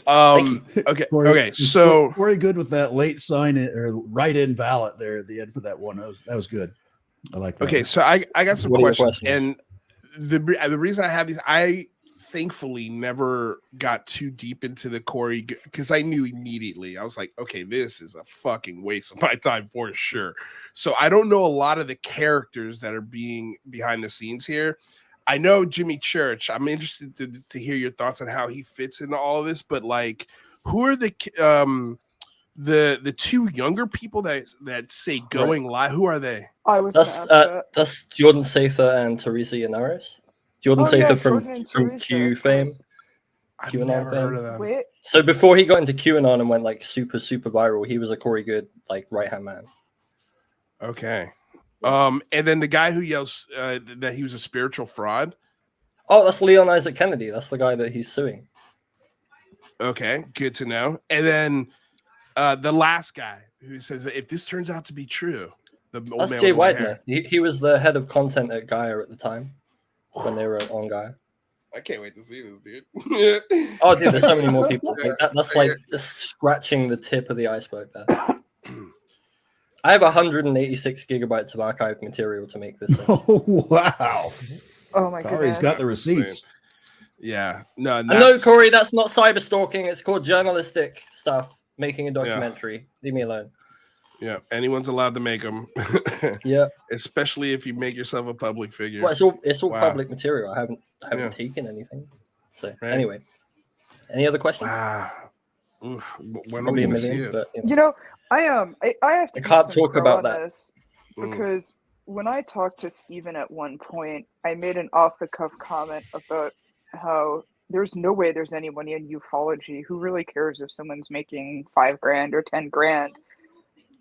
Okay. So very good with that late sign or write-in ballot there at the end for that one. That was good. I like that. Okay, so I got some questions, and the reason I have these, I thankfully never got too deep into the Corey because I knew immediately. I was like, okay, this is a fucking waste of my time for sure. So I don't know a lot of the characters that are being behind the scenes here. I know Jimmy Church. I'm interested to hear your thoughts on how he fits into all of this. But like, who are the two younger people that say going live? Who are they? That's Jordan Sather and Teresa Yanaris. Jordan Sather from Q fame. QAnon fame. Wait. So before he got into QAnon and went like super viral, he was a Corey Good like right hand man. Okay. And then the guy who yells that he was a spiritual fraud. Oh, that's Leon Isaac Kennedy. That's the guy that he's suing. Okay, good to know. And then the last guy who says that if this turns out to be true, the old that's man Jay with the Weidner. He was the head of content at Gaia at the time when they were on Gaia. I can't wait to see this, dude. Oh, dude, there's so many more people. Like, that's like just scratching the tip of the iceberg there. I have 186 gigabytes of archived material to make this. Oh, wow. Oh my god. Kari's got the receipts. Yeah. No, no, Corey, that's not cyber stalking. It's called journalistic stuff, making a documentary. Yeah. Leave me alone. Yeah, anyone's allowed to make them. Yeah. Especially if you make yourself a public figure. Well, it's all public material. I haven't taken anything. So anyway. Any other questions? Wow. Oof, when are Probably we a gonna million, see it? but You know, I have to. I can't give some talk pro about on that. this because when I talked to Steven at one point, I made an off-the-cuff comment about how there's no way there's anyone in ufology who really cares if someone's making $5,000 or $10,000.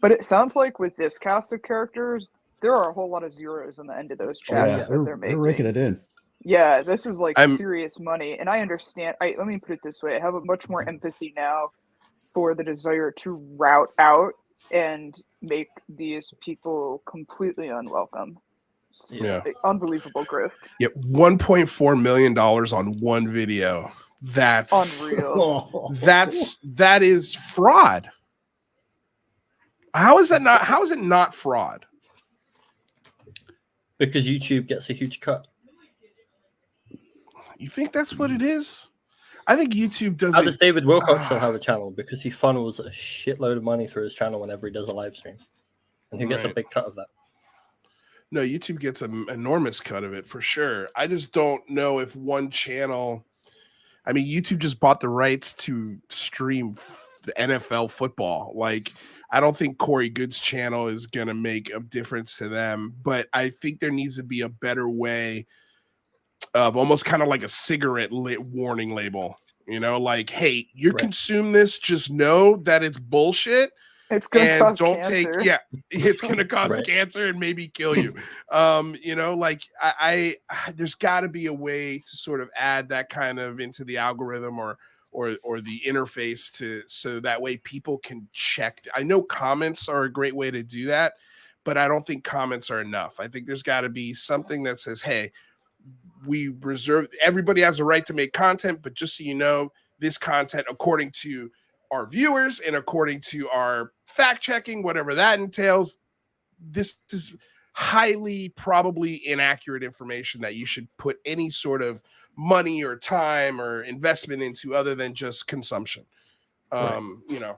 But it sounds like with this cast of characters, there are a whole lot of zeros on the end of those chapters that they're making. They're raking it in. Yeah, this is like serious money, and I understand. Let me put it this way: I have a much more empathy now for the desire to route out and make these people completely unwelcome. Yeah, unbelievable grift. Yeah, $1.4 million on one video. That's unreal. That is fraud. How is that not? How is it not fraud? Because YouTube gets a huge cut. You think that's what it is? I think YouTube does. How does David Wilcock still have a channel? Because he funnels a shitload of money through his channel whenever he does a live stream, and who gets a big cut of that? No, YouTube gets an enormous cut of it for sure. I just don't know if one channel. I mean, YouTube just bought the rights to stream the NFL football. Like, I don't think Corey Good's channel is going to make a difference to them, but I think there needs to be a better way of almost kind of like a cigarette warning label, you know, like, hey, you consume this, just know that it's bullshit. It's gonna cause don't cancer. it's gonna cause Right. cancer and maybe kill you. You know, like I there's got to be a way to sort of add that kind of into the algorithm or the interface so that way people can check. I know comments are a great way to do that, but I don't think comments are enough. I think there's got to be something that says, hey, everybody has a right to make content, but just so you know, this content, according to our viewers and according to our fact checking, whatever that entails, this is highly probably inaccurate information that you should put any sort of money or time or investment into other than just consumption. Right. You know,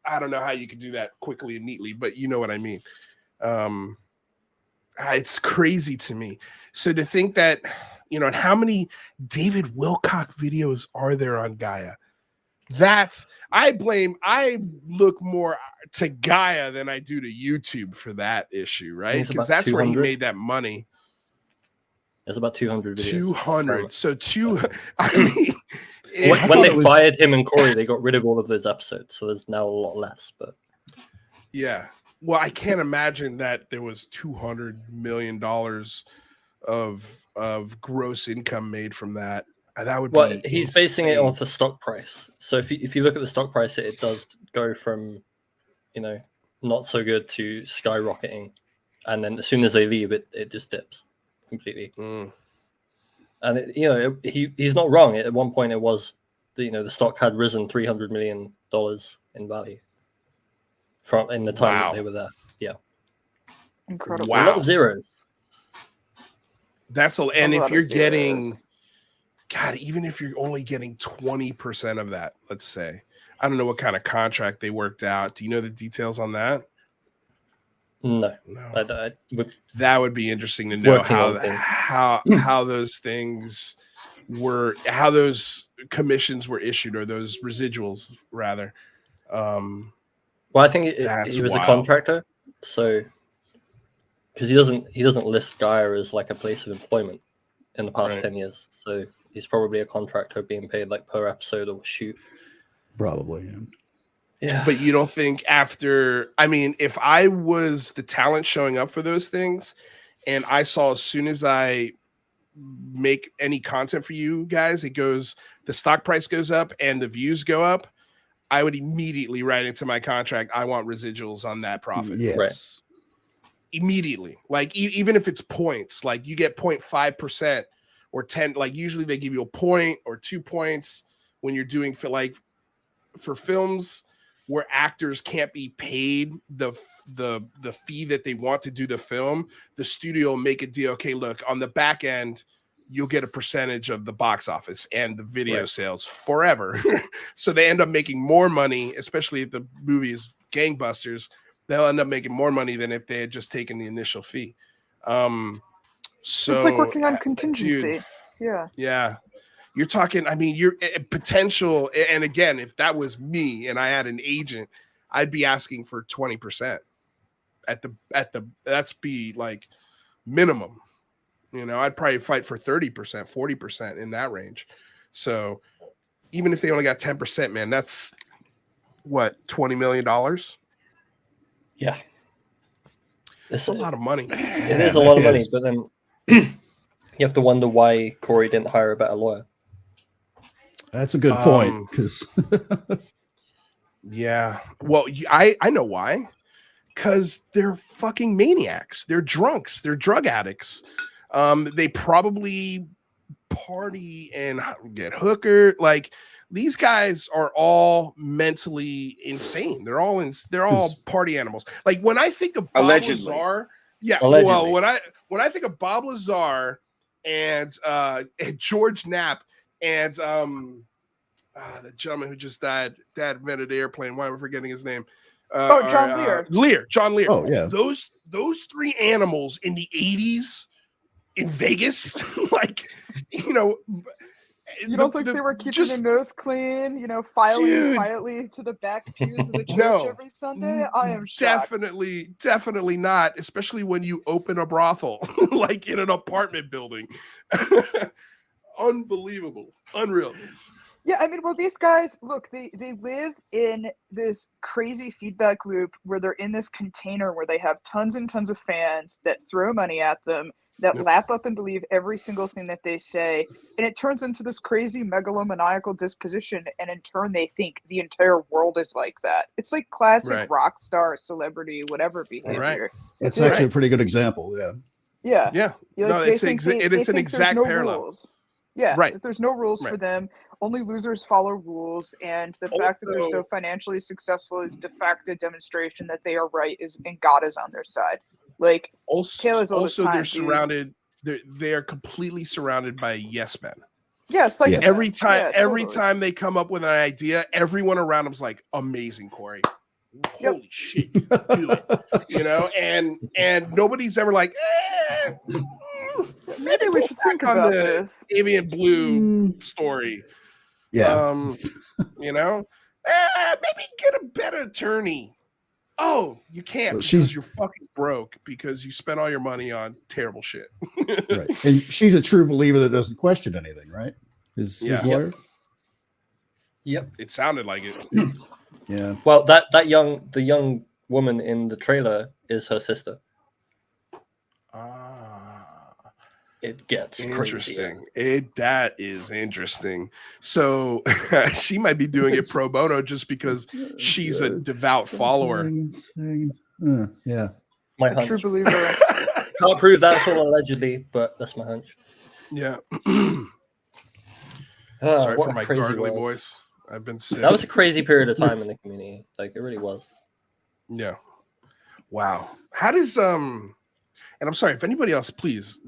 I don't know how you can do that quickly and neatly, but you know what I mean. It's crazy to me. So to think that, you know, and how many David Wilcock videos are there on Gaia? I look more to Gaia than I do to YouTube for that issue, right? Because that's where he made that money. There's about 200 videos. 200. So I mean, when they fired him and Corey, they got rid of all of those episodes. So there's now a lot less, but yeah. Well, I can't imagine that there was $200 million of gross income made from that. That would be he's insane. basing it off the stock price. So if you look at the stock price, it does go from, you know, not so good to skyrocketing, and then as soon as they leave, it just dips completely. And you know, he's not wrong. At one point, it was the stock had risen $300 million in value in the time that they were there. Yeah, incredible. A lot of zeros. That's and if you're getting, God, even if you're only getting 20% of that, let's say, I don't know what kind of contract they worked out. Do you know the details on that? No. That would be interesting to know how those things were, how those commissions were issued, or those residuals rather. Well, I think he was a contractor, so because he doesn't list Gaia as like a place of employment in the past 10 years, so he's probably a contractor being paid like per episode or shoot. Probably, yeah. But you don't think after, I mean, if I was the talent showing up for those things and I saw as soon as I make any content for you guys, the stock price goes up and the views go up, I would immediately write into my contract, I want residuals on that profit. Yes. Right. Immediately. Like even if it's points, like you get 0.5% or 10, like usually they give you a point or 2 points when you're doing for films where actors can't be paid the fee that they want to do the film, the studio will make a deal. Okay, look, on the back end, you'll get a percentage of the box office and the video sales forever. So they end up making more money, especially if the movie is gangbusters. They'll end up making more money than if they had just taken the initial fee. So it's like working on contingency. Dude, yeah. You're talking, I mean, you're potential. And again, if that was me and I had an agent, I'd be asking for 20% that's be like minimum. You know, I'd probably fight for 30%, 40% in that range. So even if they only got 10%, man, that's what, $20 million? Yeah. It's a lot of money. It is a lot of money, but then you have to wonder why Corey didn't hire a better lawyer. That's a good point. Because yeah, well, I know why. Because they're fucking maniacs. They're drunks. They're drug addicts. They probably party and get hooker. Like these guys are all mentally insane. They're all party animals. Like when I think of Bob Lazar, well, when I think of Bob Lazar and George Knapp and the gentleman who just died, Dad invented the airplane. Why am I forgetting his name? John Lear. John Lear. Oh yeah. Those three animals in the 80s in Vegas, like, you know. You don't think they were keeping their nose clean, you know, filing quietly to the back pews of the church every Sunday? I am shocked. Definitely not, especially when you open a brothel, like in an apartment building. Unbelievable. Unreal. Yeah, I mean, well, these guys, look, they live in this crazy feedback loop where they're in this container where they have tons and tons of fans that throw money at them, that lap up and believe every single thing that they say, and it turns into this crazy megalomaniacal disposition, and in turn they think the entire world is like that. It's like classic rock star, celebrity, whatever behavior. Right. It's actually a pretty good example, yeah. Yeah. Yeah. Like, No, it's an exact parallel. Rules. Yeah, right. That there's no rules for them. Only losers follow rules, and the fact that they're so financially successful is de facto demonstration that they are right and God is on their side. Like also they're surrounded. They are completely surrounded by yes men. Yeah, it's like every time they come up with an idea, everyone around them's like, "Amazing, Corey! Holy shit, you do it!" You know, and nobody's ever like, maybe we should think about this Avian Blue story. Yeah. You know, maybe get a better attorney. Oh, you can't because you're fucking broke because you spent all your money on terrible shit. Right. And she's a true believer that doesn't question anything, right? His lawyer? Yep. It sounded like it. Yeah. Well, the young woman in the trailer is her sister. It gets interesting. That is interesting. So she might be doing it pro bono just because she's a devout follower. Yeah, my hunch. True believer. Can't prove that's all allegedly, but that's my hunch. Yeah. Sorry for my gargly world. voice. I've been sick. That was a crazy period of time in the community. Like it really was. Yeah. Wow. How does and I'm sorry if anybody else, please.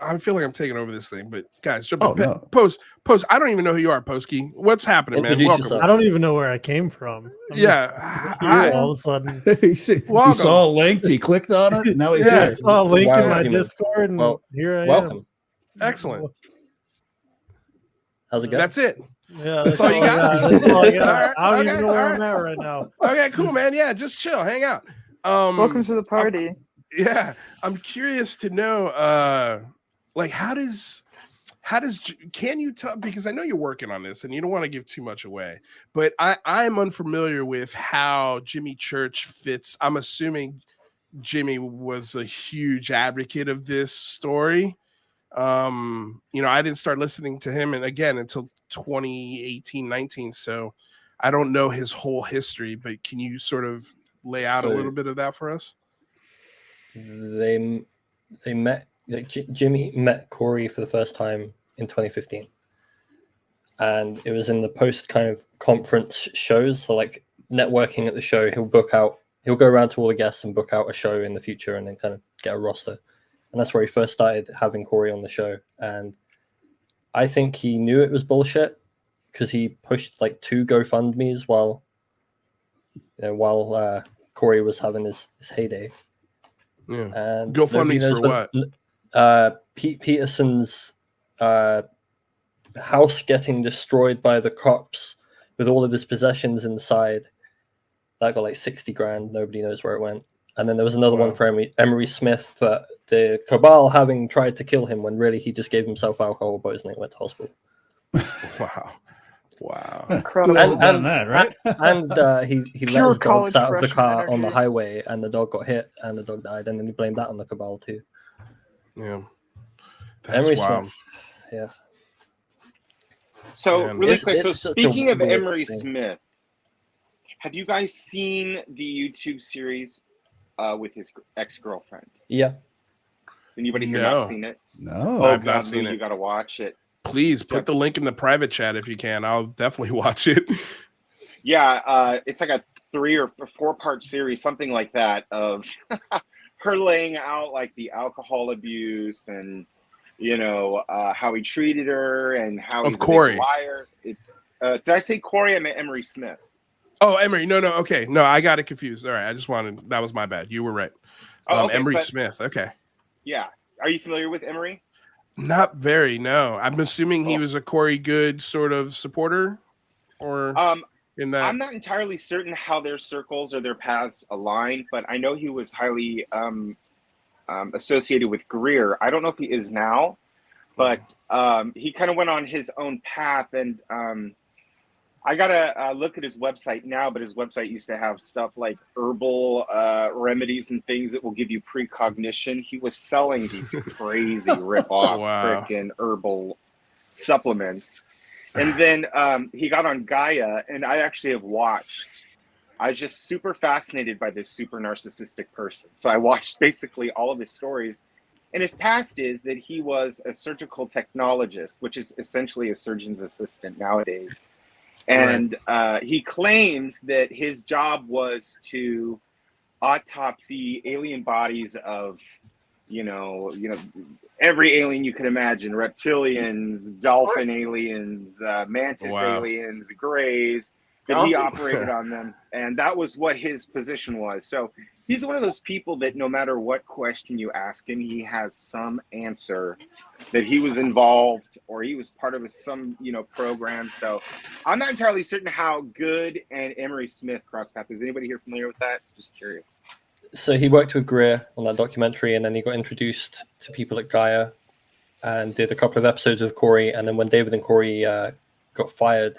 I feel like I'm taking over this thing, but guys, jump in. No. Post. I don't even know who you are, Posky. What's happening, man? Welcome. I don't even know where I came from. Hi. All of a sudden, he saw a link. He clicked on it. And now he's here. I saw a link in my Discord, and here I am. Excellent. How's it going? That's it. Yeah, that's all you got. That's all I got. I don't even know where I'm at right now. Okay, cool, man. Yeah, just chill, hang out. Welcome to the party. I'm curious to know, like, how does can you tell, because I know you're working on this and you don't want to give too much away, but I'm unfamiliar with how Jimmy Church fits. I'm assuming Jimmy was a huge advocate of this story. I didn't start listening to him until 2018-19, so I don't know his whole history, but can you sort of lay out a little bit of that for us? They met, Jimmy met Corey for the first time in 2015, and it was in the post kind of conference shows, so like networking at the show. He'll go around to all the guests and book out a show in the future and then kind of get a roster, and that's where he first started having Corey on the show. And I think he knew it was bullshit because he pushed like 2 GoFundMes while Corey was having his heyday. Yeah. And GoFundMes for what? Pete Peterson's house getting destroyed by the cops with all of his possessions inside. That got like $60,000. Nobody knows where it went. And then there was another one for Emery Smith, that the cabal having tried to kill him when really he just gave himself alcohol poisoning and went to hospital. Wow. Incredible. Who hasn't done that, right? And he let his dogs out of the car on the highway, and the dog got hit, and the dog died, and then he blamed that on the cabal too. Yeah, that's Emery wild. Smith. Yeah. So really quick. So it's such a speaking of weird Emery thing. Smith, have you guys seen the YouTube series with his ex-girlfriend? Yeah. Has anybody here not seen it? No, Oh, I've not God, seen Lou, it. You got to watch it. Please put the link in the private chat if you can. I'll definitely watch it. Yeah, it's like a 3 or 4 part series, something like that, of her laying out like the alcohol abuse and how he treated her and how he's a big liar. Did I say Corey? I meant Emery Smith. Oh, Emery. No. Okay. No, I got it confused. All right. That was my bad. You were right. Okay, Emery Smith. Okay. Yeah. Are you familiar with Emery? Not very, no. I'm assuming he was a Corey Good sort of supporter, or in that. I'm not entirely certain how their circles or their paths align, but I know he was highly associated with Greer. I don't know if he is now, but he kind of went on his own path, and I gotta look at his website now, but his website used to have stuff like herbal remedies and things that will give you precognition. He was selling these crazy rip-off freaking herbal supplements. And then he got on Gaia, and I actually have watched. I was just super fascinated by this super narcissistic person. So I watched basically all of his stories. And his past is that he was a surgical technologist, which is essentially a surgeon's assistant nowadays. And he claims that his job was to autopsy alien bodies of, every alien you could imagine: reptilians, dolphin aliens, mantis aliens, greys. That he operated on them, and that was what his position was. So he's one of those people that no matter what question you ask him, he has some answer that he was involved or he was part of some program. So I'm not entirely certain how Good and Emery Smith cross paths. Is anybody here familiar with that? Just curious. So he worked with Greer on that documentary, and then he got introduced to people at Gaia and did a couple of episodes with Corey. And then when David and Corey got fired,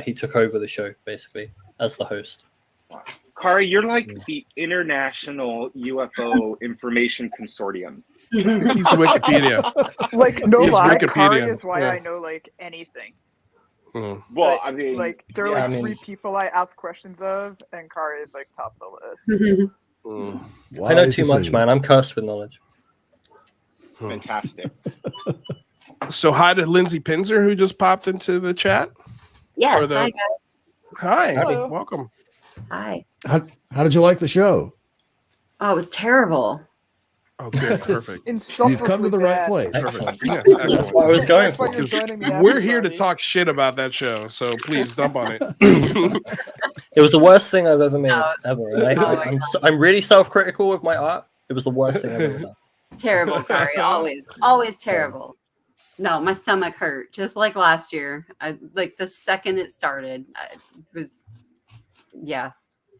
he took over the show basically as the host. Wow. Kari, you're like the International UFO Information Consortium. He's Wikipedia. Like, no He's lie, Wikipedia. Kari is why I know like anything. Well, I mean, like there are three people I ask questions of, and Kari is like top of the list. I know too much, man. I'm cursed with knowledge. Fantastic. So hi to Lindsay Pinzer, who just popped into the chat. Yes, hi guys. Hi, Hello. Welcome. Hi. How did you like the show? Oh, it was terrible. Oh, good, perfect. You've come to the right place. Yeah, That's what I was going for. We're here to talk shit about that show, so please dump on it. It was the worst thing I've ever made, ever. And I'm really self-critical with my art. It was the worst thing I've ever done. Terrible, Kari. Always terrible. No, my stomach hurt just like last year. Like the second it started,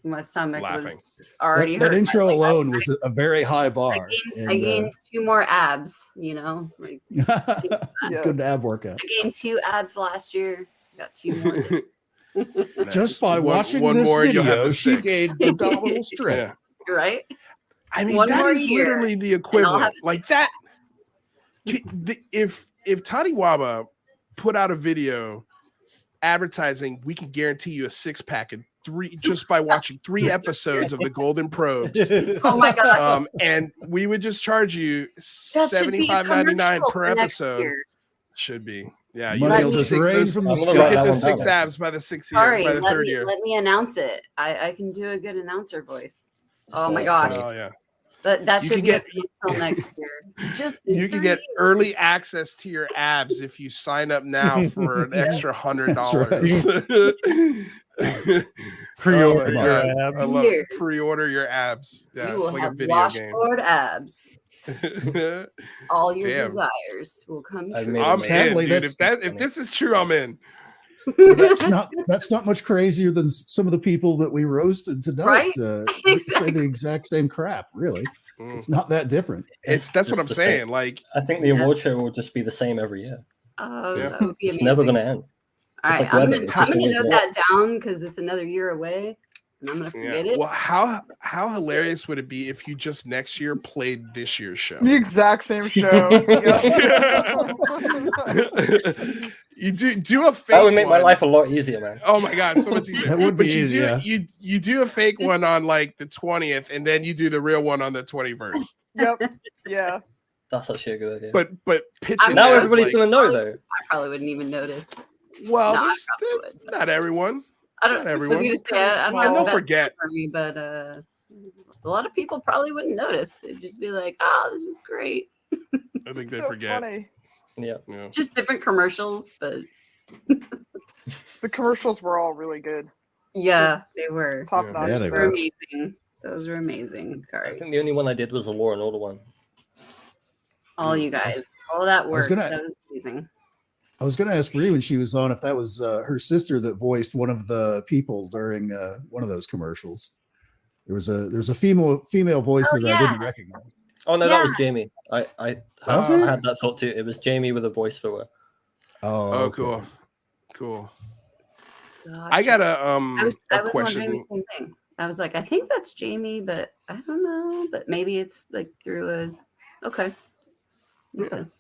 my stomach was already hurt. That intro alone was a very high bar. I gained 2 more abs, like good ab workout. I gained 2 abs last year. Got 2 more. Just by watching one this more, you'll have video, the she 6. gained abdominal strength. Right? I mean, One that more is year, literally the and I'll equivalent. have Like that. If Tani Waba put out a video advertising, we can guarantee you a 6-pack in 3 just by watching 3 episodes of the Golden Probes. Oh my god! And we would just charge you $75.99 per episode. Should be. Yeah, Money will just rain from the you'll sky. get the 6 abs by the 6th year. Sorry, by the 3rd year. let me announce it. I can do a good announcer voice. Oh my gosh! Oh yeah. That You should can be get- until next year. Just You can get early access to your abs if you sign up now for an extra $100. Pre-order Oh my your God. abs. I love it. Pre-order your abs. Yeah, you will it's like a have video game. washboard abs. All your Damn. desires will come I've true. made I'm Sadly, in, dude. that's- If this is true, I'm in. That's not much crazier than some of the people that we roasted tonight. Right? Say the exact same crap. Really, it's not that different. That's what I'm the saying. same. Like, I think the award show will just be the same every year. Oh, Yeah. that would be It's amazing. never going to end. All It's right, like I'm weather. gonna, It's I'm just gonna always note warm. that down because it's another year away, and I'm gonna forget it. well, how hilarious would it be if you just next year played this year's show? The exact same show. You do a fake. That would make my one. life a lot easier, man. Oh my god, so much easier. That would be But you easy, do, yeah. You do a fake one on like the 20th, and then you do the real one on the 21st. Yep. Yeah. That's actually a good idea. But pitch it now as, everybody's like, going to know, though. I probably wouldn't even notice. Well, No, I there's probably would. not everyone. I don't. Not I was everyone. gonna say I'm not And the they'll best forget. for me, but a lot of people probably wouldn't notice. They'd just be like, "Oh, this is great." I think they So forget. funny. Yeah. Just different commercials, but The commercials were all really good. yeah, they were. Top Yeah. notch. Yeah, they Those were were. amazing. Those were amazing. I Kari. think the only one I did was the Law and Order one. All you guys, all that was work. gonna- That was amazing. I was going to ask Ree when she was on if that was her sister that voiced one of the people during one of those commercials. There's a female voice Oh, that I yeah. didn't recognize. Oh no, Yeah. that was Jamie. I Was I it? had that thought too. It was Jamie with a voice for her. Oh, okay. cool. Gotcha. I got I a was wondering the question. same thing. I was like, I think that's Jamie, but I don't know. But maybe it's like through a. Okay. Makes sense.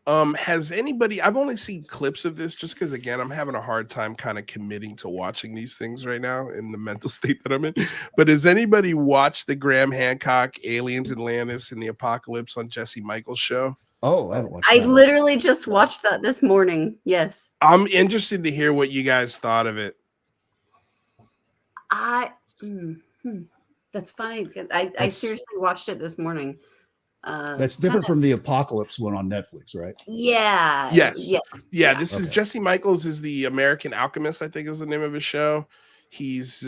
Has anybody? I've only seen clips of this, just because again, I'm having a hard time kind of committing to watching these things right now in the mental state that I'm in. But has anybody watched the Graham Hancock Aliens, Atlantis, and the Apocalypse on Jesse Michaels' show? Oh, I haven't watched I that. literally just watched that this morning. Yes. I'm interested to hear what you guys thought of it. That's funny. I seriously watched it this morning. That's different from the Apocalypse one on Netflix, right? Yeah. Yes. Yeah. This is Jesse Michaels is the American Alchemist, I think is the name of his show. He's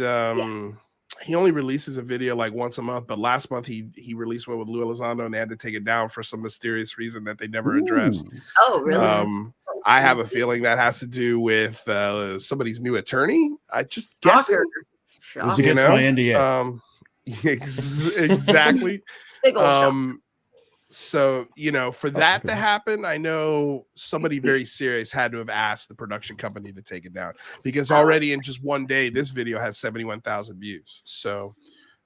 he only releases a video like once a month, but last month he released one with Lou Elizondo and they had to take it down for some mysterious reason that they never addressed. Oh, really? I have a feeling that has to do with somebody's new attorney. I just guess it was against my NDA. Exactly. Big ol' shock. So, for that to happen, I know somebody very serious had to have asked the production company to take it down, because already in just one day, this video has 71,000 views. So,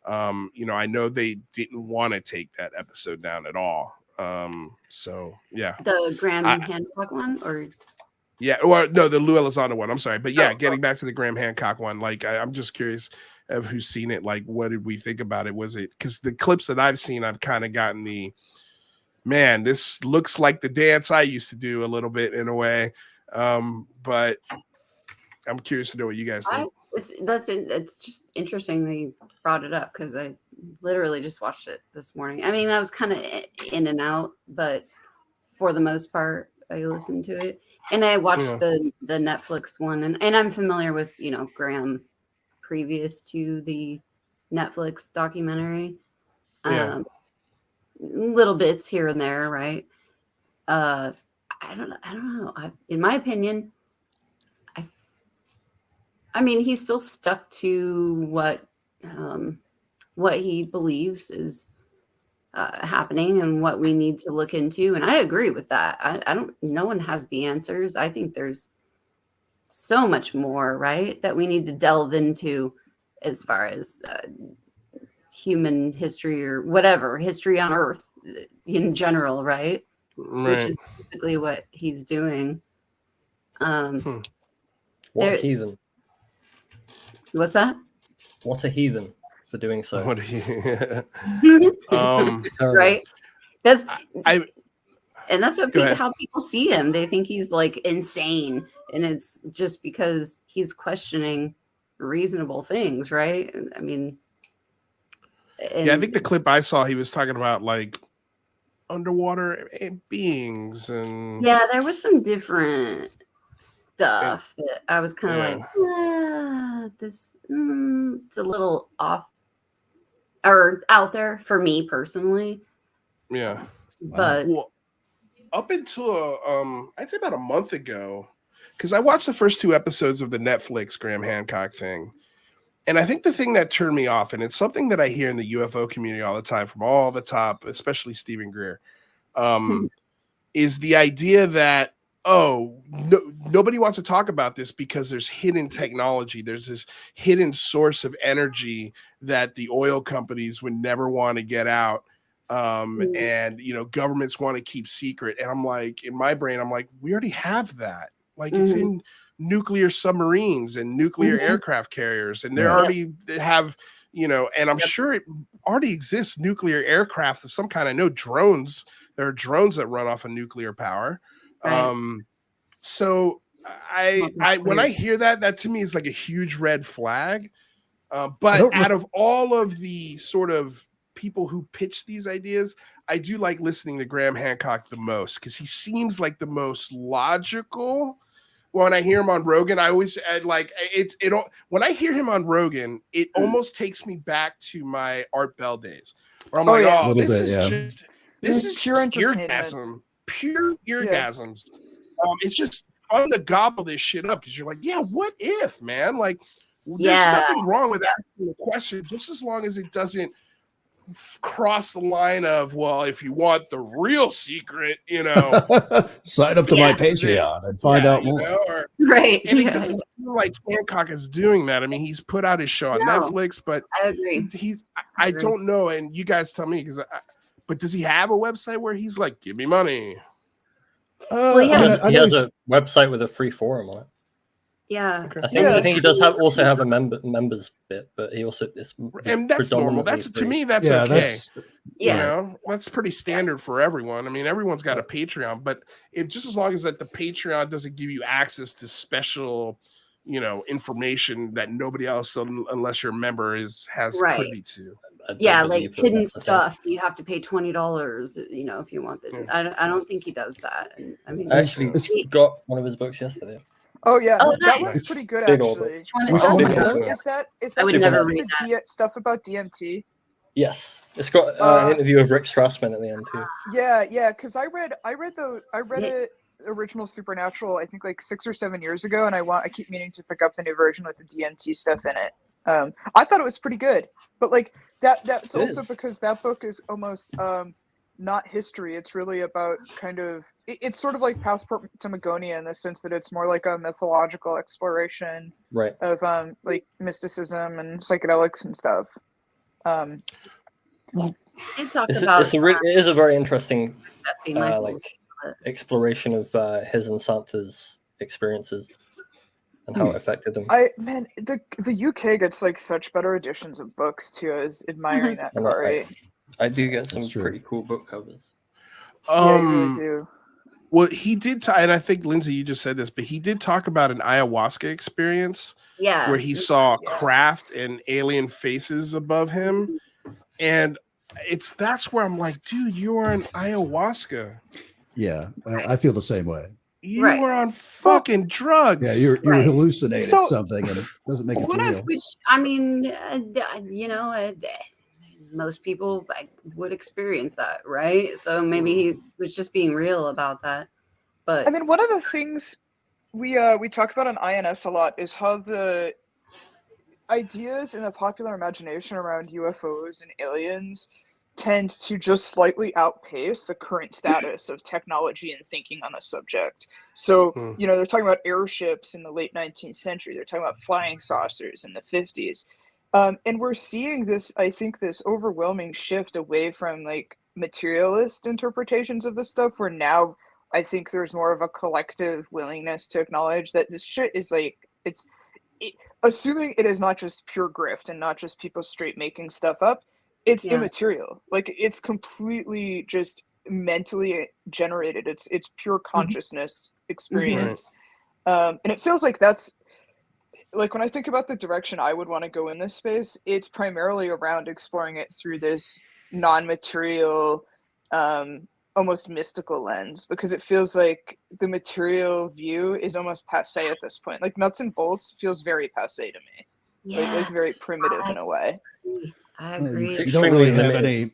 I know they didn't want to take that episode down at all. So yeah. The Graham Hancock one, or no, the Lou Elizondo one. I'm sorry, but yeah, getting back to the Graham Hancock one, like I'm just curious of who's seen it. Like, what did we think about it? Was it because the clips that I've seen, I've kind of gotten the man, this looks like the dance I used to do a little bit in a way. But I'm curious to know what you guys think. It's just interesting that you brought it up, because I literally just watched it this morning. I mean, I was kind of in and out, but for the most part, I listened to it, and I watched the Netflix one, and I'm familiar with Graham previous to the Netflix documentary. Little bits here and there, right? I don't know. In my opinion, I mean, he's still stuck to what he believes is happening and what we need to look into, and I agree with that. I don't. No one has the answers. I think there's so much more, right, that we need to delve into as far as human history or whatever, history on Earth in general, right? Which is basically what he's doing. What a heathen. What's that? What a heathen for doing so. What a heathen. Right? That's what how people see him. They think he's like insane, and it's just because he's questioning reasonable things, right? I mean, I think the clip I saw, he was talking about like underwater beings, and there was some different stuff that I was kind of like, this it's a little off or out there for me personally. Yeah, but up until I'd say about a month ago, because I watched the first 2 episodes of the Netflix Graham Hancock thing. And I think the thing that turned me off, and it's something that I hear in the UFO community all the time from all the top, especially Stephen Greer, is the idea that, nobody wants to talk about this because there's hidden technology. There's this hidden source of energy that the oil companies would never want to get out. And, governments want to keep secret. And I'm like, in my brain, I'm like, we already have that. Like it's in nuclear submarines and nuclear aircraft carriers, and they already have, and I'm sure it already exists nuclear aircraft of some kind. I know drones. There are drones that run off of nuclear power. So I when I hear that to me is like a huge red flag. But out of all of the sort of people who pitch these ideas, I do like listening to Graham Hancock the most, because he seems like the most logical. When I hear him on Rogan, I always like it. When I hear him on Rogan, it almost takes me back to my Art Bell days, where I'm this is pure orgasm, pure orgasms. It's just fun to gobble this shit up, because you're like, what if, man? Like, there's nothing wrong with asking the question, just as long as it doesn't cross the line of, well, if you want the real secret, sign up to my Patreon and find out more. Right. And it doesn't seem like Hancock is doing that. I mean, he's put out his show on Netflix, but I agree. I don't know, and you guys tell me, but does he have a website where he's like, give me money? He has a website with a free forum on it. Yeah, I think he does also have a members bit, but he also and that's normal. That's to me, that's okay. That's pretty standard for everyone. I mean, everyone's got a Patreon, but just as long as that the Patreon doesn't give you access to special, information that nobody else, unless you're a member, has privy to. Yeah, like hidden stuff. You have to pay $20, if you want it. I don't think he does that. And I mean, I actually got one of his books yesterday. Oh yeah, that nice. was pretty good Big old actually. book. Is that I would never read that. Stuff about DMT? Yes, it's got an interview of Rick Strassman at the end too. Yeah, because I read it original Supernatural, I think like 6 or 7 years ago, and I keep meaning to pick up the new version with the DMT stuff in it. I thought it was pretty good, but like that's also because that book is almost not history. It's really about kind of it's sort of like Passport to Magonia in the sense that it's more like a mythological exploration of like mysticism and psychedelics and stuff. It is a very interesting exploration of his and Santa's experiences and how it affected them. The UK gets like such better editions of books too. I was admiring that Kari. I do get some pretty cool book covers. Yeah, you really do. Well, he did, and I think Lindsay, you just said this, but he did talk about an ayahuasca experience, where he saw craft and alien faces above him, and that's where I'm like, dude, you are on ayahuasca. Yeah, I feel the same way. You were on fucking drugs. Yeah, you're hallucinating something, and it doesn't make it real. Which I mean, most people would experience that, right? So maybe he was just being real about that. But I mean, one of the things we talk about on INS a lot is how the ideas in the popular imagination around UFOs and aliens tend to just slightly outpace the current status of technology and thinking on the subject. So, they're talking about airships in the late 19th century. They're talking about flying saucers in the 50s. And we're seeing this overwhelming shift away from like materialist interpretations of this stuff, where now I think there's more of a collective willingness to acknowledge that this shit is like, assuming it is not just pure grift and not just people straight making stuff up, it's immaterial. Like it's completely just mentally generated. It's pure consciousness experience. And it feels like that's, like when I think about the direction I would want to go in this space, it's primarily around exploring it through this non-material, almost mystical lens, because it feels like the material view is almost passé at this point. Like nuts and bolts feels very passé to me, like very primitive in a way. I agree. You don't really have any.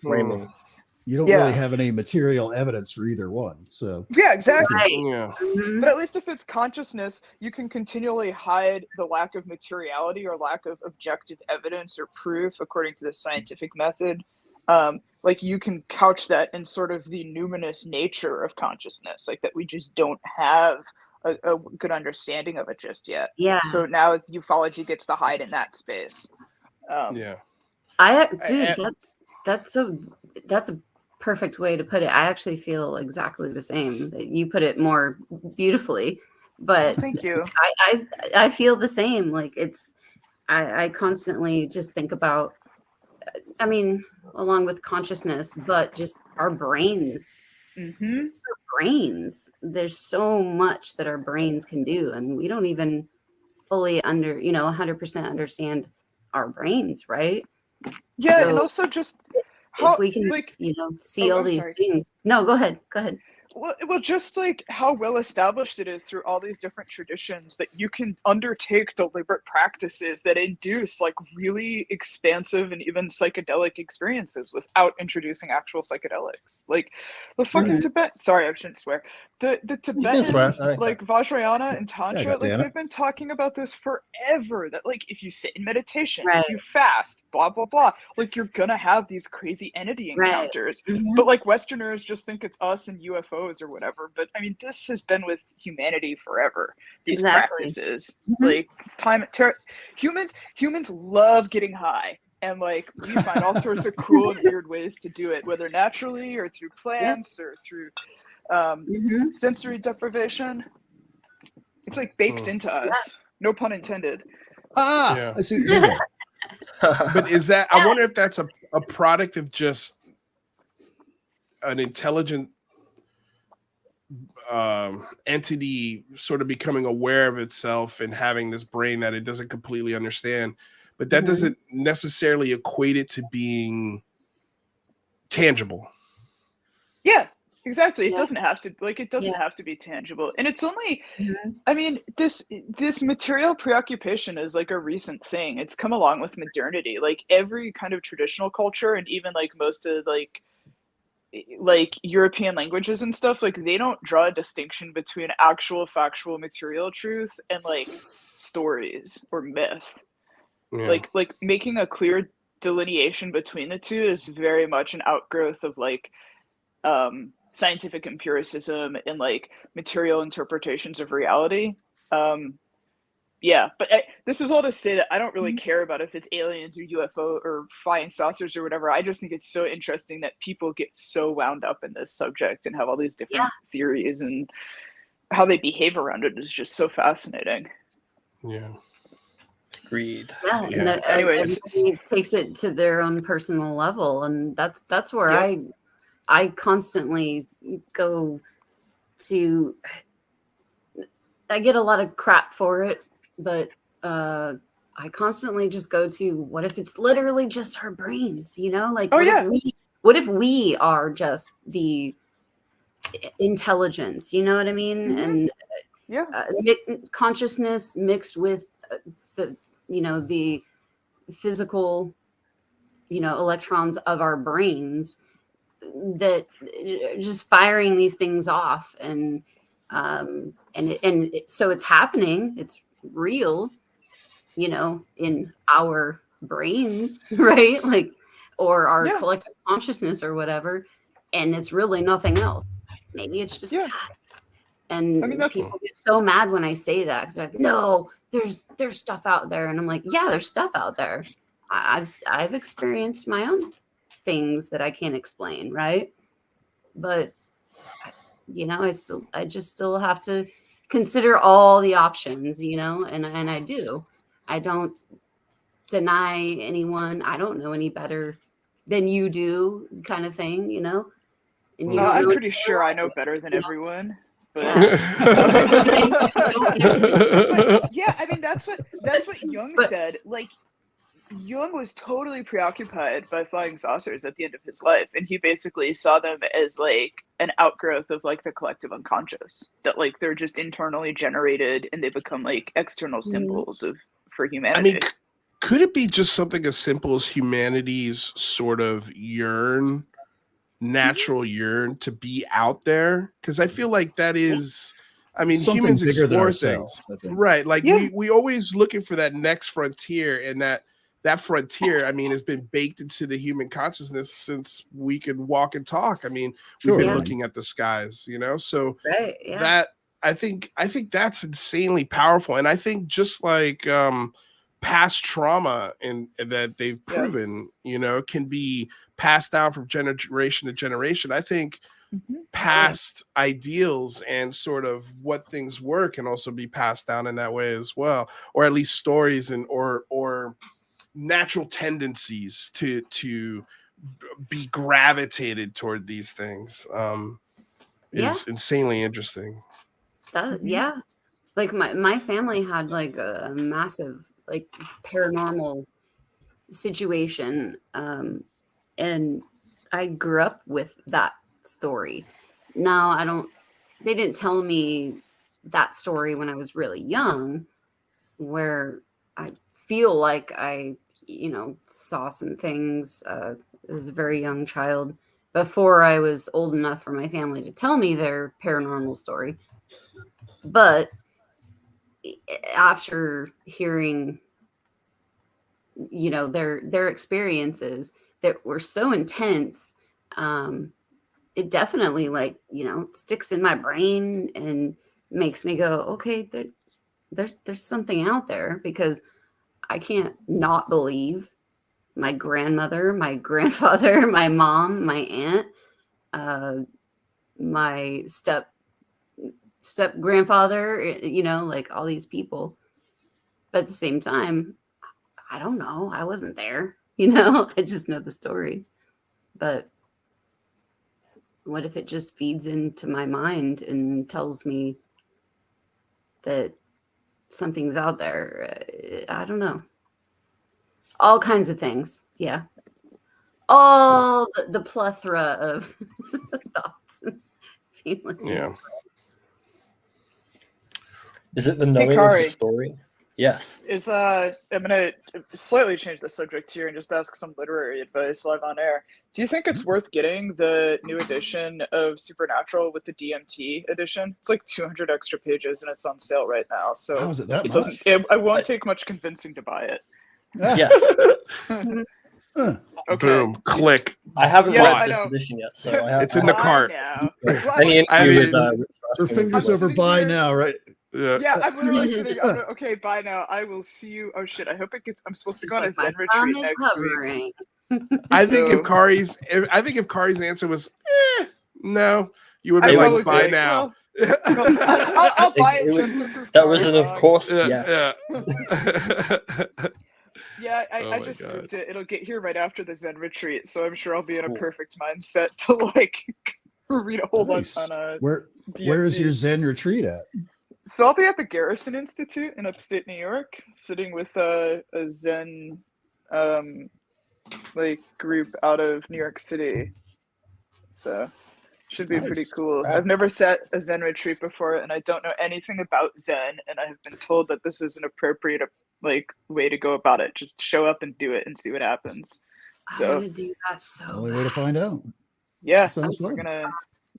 You don't really have any material evidence for either one. So yeah, exactly. Yeah. But at least if it's consciousness, you can continually hide the lack of materiality or lack of objective evidence or proof according to the scientific method. Like you can couch that in sort of the numinous nature of consciousness, like that we just don't have a good understanding of it just yet. Yeah. So now ufology gets to hide in that space. That's a perfect way to put it. I actually feel exactly the same. You put it more beautifully, but thank you. I feel the same. Like I constantly just think about, I mean, along with consciousness, but just our brains. Just our brains. There's so much that our brains can do, and we don't even fully 100% understand our brains, right? Yeah, so, and also just how we can see all these things. No, go ahead. Well, just like how well established it is through all these different traditions that you can undertake deliberate practices that induce like really expansive and even psychedelic experiences without introducing actual psychedelics. Like the fucking Tibet. Sorry, I shouldn't swear. The Tibetans, like Vajrayana and Tantra, like they've been talking about this forever. That like if you sit in meditation, if you fast, blah blah blah, like you're gonna have these crazy entity encounters. But like Westerners just think it's us and UFOs or whatever. But I mean, this has been with humanity forever. These practices, like it's time. Humans love getting high, and like we find all sorts of cool and weird ways to do it, whether naturally or through plants or through sensory deprivation. It's like baked into us. No pun intended. I see what you did there. But is that? I wonder if that's a product of just an intelligent entity sort of becoming aware of itself and having this brain that it doesn't completely understand, but that doesn't necessarily equate it to being tangible. Yeah, exactly. It doesn't have to, like, it doesn't have to be tangible. And it's only, I mean, this material preoccupation is like a recent thing. It's come along with modernity. Like every kind of traditional culture, and even like most of like European languages and stuff, like they don't draw a distinction between actual factual material truth and like stories or myth. Like making a clear delineation between the two is very much an outgrowth of like scientific empiricism and like material interpretations of reality. But this is all to say that I don't really care about if it's aliens or UFO or flying saucers or whatever. I just think it's so interesting that people get so wound up in this subject and have all these different theories, and how they behave around it is just so fascinating. Yeah. Agreed. And Anyways, everybody takes it to their own personal level, and that's where I constantly go to. I get a lot of crap for it, but I constantly just go to, what if it's literally just our brains, you know? Like, what if we are just the intelligence, you know what I mean? And consciousness mixed with the physical, electrons of our brains that just firing these things off, and so it's happening, it's real, in our brains, right? Like, or our collective consciousness or whatever, and it's really nothing else. Maybe it's just that. And I mean, people get so mad when I say that, because they're like, no, there's stuff out there, and I'm like, yeah, there's stuff out there. I've experienced my own things that I can't explain, right? But I just still have to consider all the options, and I do. I don't deny anyone. I don't know any better than you do, kind of thing, And I'm pretty sure I know better than everyone. But yeah, I mean that's what Jung said. Like, Jung was totally preoccupied by flying saucers at the end of his life, and he basically saw them as like an outgrowth of like the collective unconscious, that like they're just internally generated and they become like external symbols for humanity. I mean, could it be just something as simple as humanity's sort of natural yearn to be out there? Because I feel like that is, I mean, something humans bigger than explore ourselves, things, I think. right? Like we always looking for that next frontier, and that frontier, I mean, has been baked into the human consciousness since we can walk and talk. I mean, we've been looking at the skies, so that I think that's insanely powerful. And I think just like past trauma and that they've proven, can be passed down from generation to generation. I think past ideals and sort of what things were can also be passed down in that way as well, or at least stories and or natural tendencies to be gravitated toward these things is insanely interesting. Like my family had like a massive like paranormal situation, and I grew up with that story, no, I don't. They didn't tell me that story when I was really young, where I feel like I, saw some things as a very young child before I was old enough for my family to tell me their paranormal story. But after hearing, their experiences that were so intense, it definitely sticks in my brain and makes me go, okay, there's something out there, because I can't not believe my grandmother, my grandfather, my mom, my aunt, my step grandfather, all these people. But at the same time, I don't know. I wasn't there, I just know the stories. But what if it just feeds into my mind and tells me that something's out there? I don't know. All kinds of things. Yeah. All the plethora of thoughts and feelings. Yeah. Is it the knowing of KARI. the story? Yes. I'm gonna slightly change the subject here and just ask some literary advice live on air. Do you think it's worth getting the new edition of Supernatural with the DMT edition? It's like 200 extra pages and it's on sale right now. So How is it that much? I won't take much convincing to buy it. Yes. Okay. Boom. Click. I haven't Yeah, read I this know. edition yet, so I have. It's in the cart. Any interview with Her fingers over buy now, right? Yeah, I'm literally sitting. Okay, bye now. I will see you. Oh shit! I hope it gets. I'm supposed to go on a Zen retreat next week. I think if Kari's answer was no, you would be I like, buy would be now. I'll buy it just to prove That was an Kari of wrong. course, yes. Yeah, Oh I my just God. moved it. It'll get here right after the Zen retreat, so I'm sure I'll be in a perfect mindset to like read a whole bunch on a. Where is your Zen retreat at? So I'll be at the Garrison Institute in upstate New York, sitting with a Zen group out of New York City. So should be pretty cool. I've never sat a Zen retreat before, and I don't know anything about Zen, and I have been told that this is an appropriate way to go about it. Just show up and do it and see what happens. I want to do that so Only way to find out. Yeah, Sounds we're fun. gonna.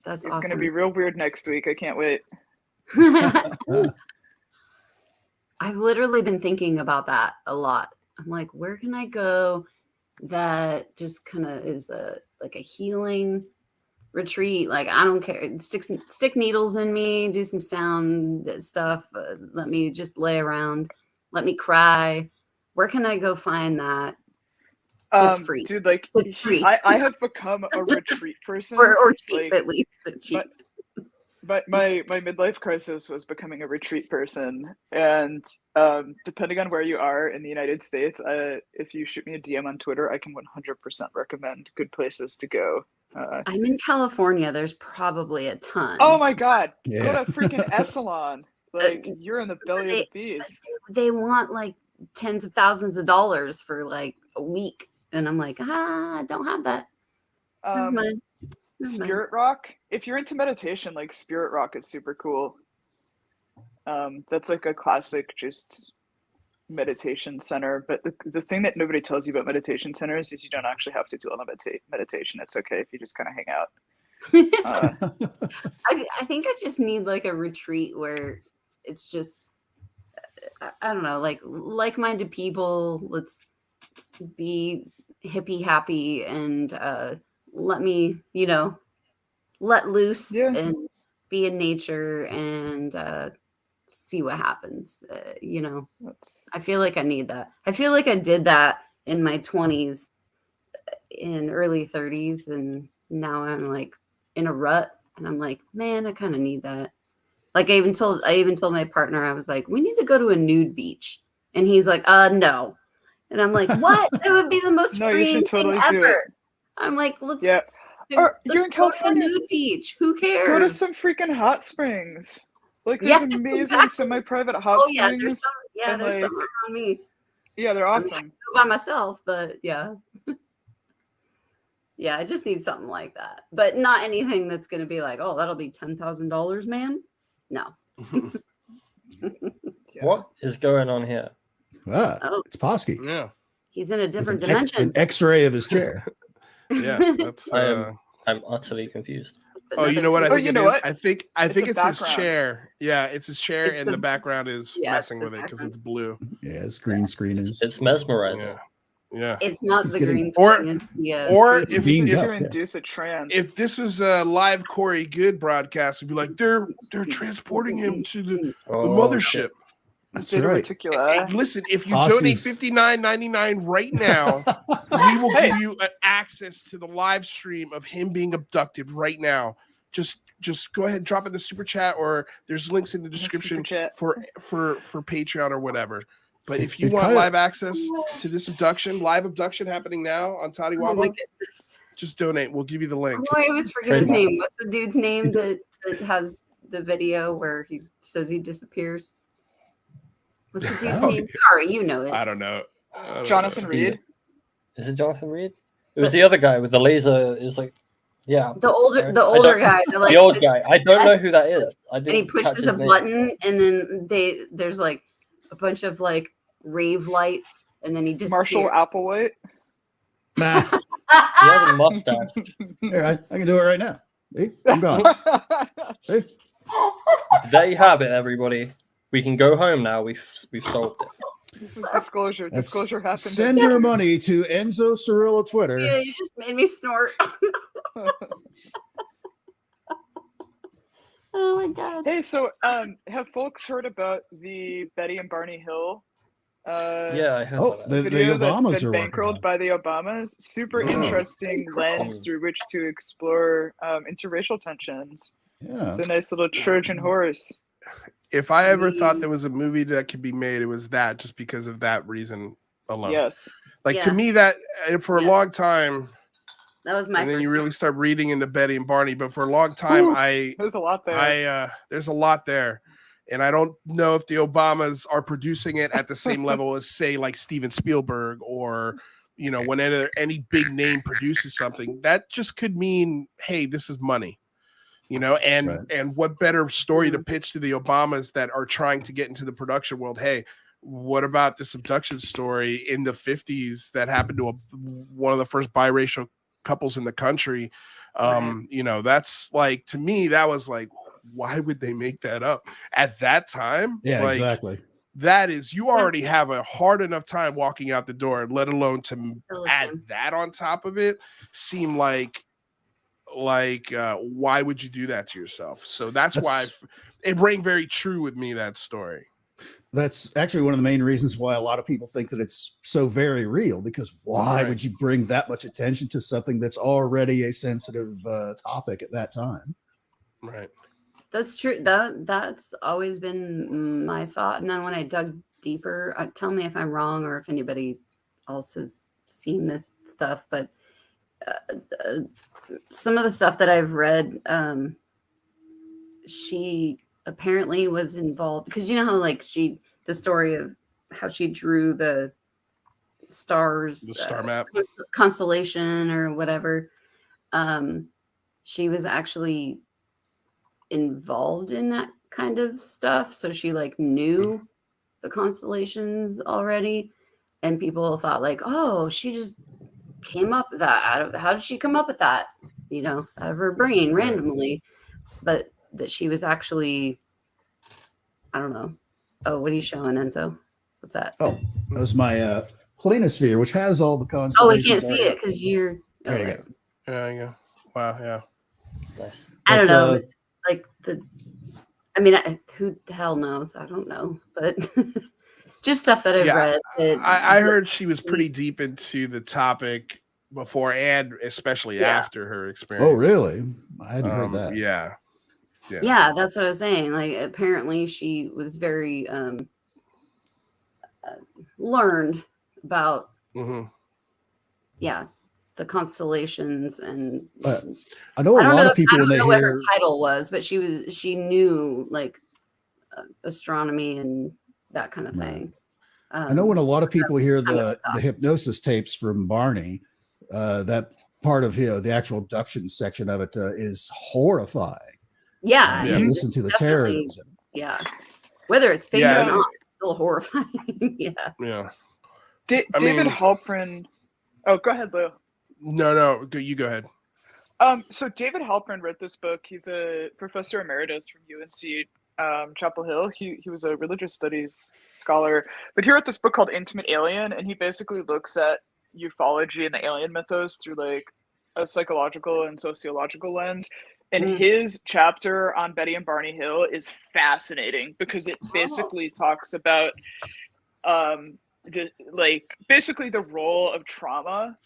That's it's awesome. gonna be real weird next week. I can't wait. I've literally been thinking about that a lot. I'm like, where can I go that just kind of is a healing retreat? Like, I don't care. Stick needles in me, do some sound stuff. Let me just lay around. Let me cry. Where can I go find that? It's free. Dude, it's free. I have become a retreat person. or cheap, at least. Cheap. But my midlife crisis was becoming a retreat person, and depending on where you are in the United States, if you shoot me a DM on Twitter, I can 100% recommend good places to go. I'm in California. There's probably a ton. Oh my God! Yeah. Go to freaking Esalen. You're in the belly of the beast. They want tens of thousands of dollars for a week, and I'm like, I don't have that. Never mind. Spirit Rock. If you're into meditation, Spirit Rock is super cool. That's a classic just meditation center. But the thing that nobody tells you about meditation centers is you don't actually have to do all the meditation. It's okay if you just kind of hang out. I think I just need a retreat where it's just, I don't know, like-minded people. Let's be hippie happy and let me, let loose and be in nature and see what happens. I feel like I need that. I feel like I did that in my 20s and early 30s, and now I'm in a rut, and I'm like, man, I kind of need that. I even told my partner, I was like, we need to go to a nude beach, and he's like, no. And I'm like, what? That would be the most freeing thing ever. I'm like, let's you're in California. Go to a nude beach. Who cares? Go to some freaking hot springs. There's amazing semi-private hot springs. There's some around me. Yeah, they're awesome. I go by myself, but yeah. Yeah, I just need something like that, but not anything that's going to be like, oh, that'll be $10,000, man. No. What is going on here? It's Posky. Yeah. He's in a different An dimension. X-ray of his chair. Yeah, that's. I'm utterly confused. Oh, you know what I think you it know is? what? I think It's it's a his background. chair. Yeah, it's his chair, It's and the- the background is Yeah, messing it's the with it because background. it's blue. Yeah, his green screen is. It's mesmerizing. Yeah. It's not He's the getting- green Or- screen, it's the, or screen. if beamed to up, yeah. induce a trance. If this was a live Corey Good broadcast, we'd be like, they're transporting him to the mothership. That's Zeta right. Reticuli. Hey, listen, if you Posky's- donate $59.99 right now, we will give you access to the live stream of him being abducted right now. Just go ahead and drop in the super chat, or there's links in the description for Patreon or whatever. But if you It want kinda- live access to this live abduction happening now on Toddy Oh my Waba, goodness. just donate. We'll give you the link. Oh, I always forget his name. What's the dude's name that has the video where he says he disappears? What's the dude's name? Sorry, you know it. I don't know. Jonathan Reed. Is it Jonathan Reed? It was the other guy with the laser. It was like, yeah. The older I guy. don't- Like, the old guy. I don't know who that is. I And he didn't catch pushes his a name. button, and then there's like a bunch of like rave lights, and then he disappears. Marshall Applewhite. Nah. He has a mustache. Here, I can do it right now. See? I'm gone. See? There you have it, everybody. We can go home now. We've solved it. This is disclosure. That's- Disclosure happened. Send your money to Enzo Cirillo Twitter. Yeah, you just made me snort. Oh my god. Hey, so have folks heard about the Betty and Barney Hill? Yeah, I heard Oh, about that. the Video Obamas that's are been working bankrolled by the Obamas. Super interesting lens through which to explore interracial tensions. Yeah. It's a nice little Trojan horse. If I ever thought there was a movie that could be made, it was that, just because of that reason alone. Yes. Like to Yeah. me, that for a long time, That was my and then first you really one. start reading into Betty and Barney. But for a long time, Ooh, there's a lot there. there's a lot there, and I don't know if the Obamas are producing it at the same level as, say, like Steven Spielberg, or whenever any big name produces something. That just could mean, hey, this is money. And what better story to pitch to the Obamas that are trying to get into the production world? Hey, what about this abduction story in the 50s that happened to one of the first biracial couples in the country? That's like, to me, that was like, why would they make that up at that time? Yeah, Like, exactly. that is, you already have a hard enough time walking out the door, let alone to add that on top of it. Seem like why would you do that to yourself? So that's why it rang very true with me, that story. That's actually one of the main reasons why a lot of people think that it's so very real, because why would you bring that much attention to something that's already a sensitive topic at that time? Right. That's true. That's always been my thought. And then when I dug deeper, tell me if I'm wrong or if anybody else has seen this stuff, but some of the stuff that I've read, she apparently was involved, because you know how like the story of how she drew the stars, the star map, constellation or whatever. She was actually involved in that kind of stuff, so she like knew the constellations already, and people thought like, oh, she just came up with that. How did she come up with that? Out of her brain randomly. But that she was actually, I don't know. Oh, what are you showing, Enzo? What's that? Oh, that was my planisphere, which has all the Oh, I constellations. can't see it because you're. There you go. Yeah, yeah. Wow, yeah. Nice. I don't know. Like who the hell knows? I don't know, but just stuff that I've read. I heard she was pretty deep into the topic before and especially after her experience. Oh, really? I hadn't heard that. Yeah, that's what I was saying. Like, apparently she was very learned about the constellations, and I know a lot of people when they what her hear title was, but she knew like astronomy and that kind of thing. I know when a lot of people hear the hypnosis tapes from Barney, that part of the actual abduction section of it is horrifying. Yeah, listen to the terrorism. Yeah, whether it's fake or not, it's still horrifying. Yeah. David Halpern. Oh, go ahead, Lou. No, you go ahead. So David Halpern wrote this book. He's a professor emeritus from UNC Chapel Hill. He was a religious studies scholar, but he wrote this book called Intimate Alien, and he basically looks at ufology and the alien mythos through like a psychological and sociological lens. And his chapter on Betty and Barney Hill is fascinating because it basically talks about basically the role of trauma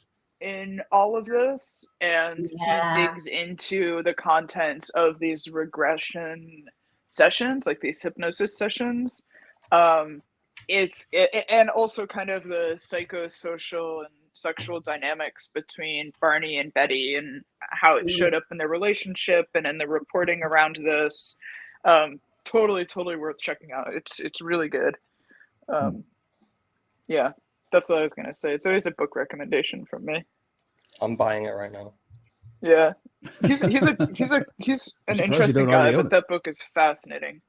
in all of this, and he digs into the contents of these regression sessions, like these hypnosis sessions. And also kind of the psychosocial and sexual dynamics between Barney and Betty and how it showed up in their relationship and in the reporting around this. Totally worth checking out. It's really good. Yeah, that's what I was gonna say. It's always a book recommendation from me. I'm buying it right now. Yeah, he's an interesting guy, but that book is fascinating.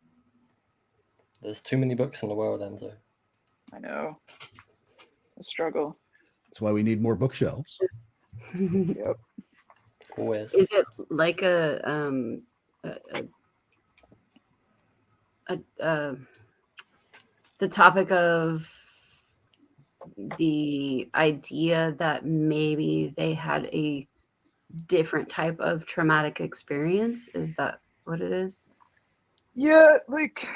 There's too many books in the world, Enzo. I know. A struggle. That's why we need more bookshelves. Yep. Always. Is it like the topic of the idea that maybe they had a different type of traumatic experience? Is that what it is? Yeah, like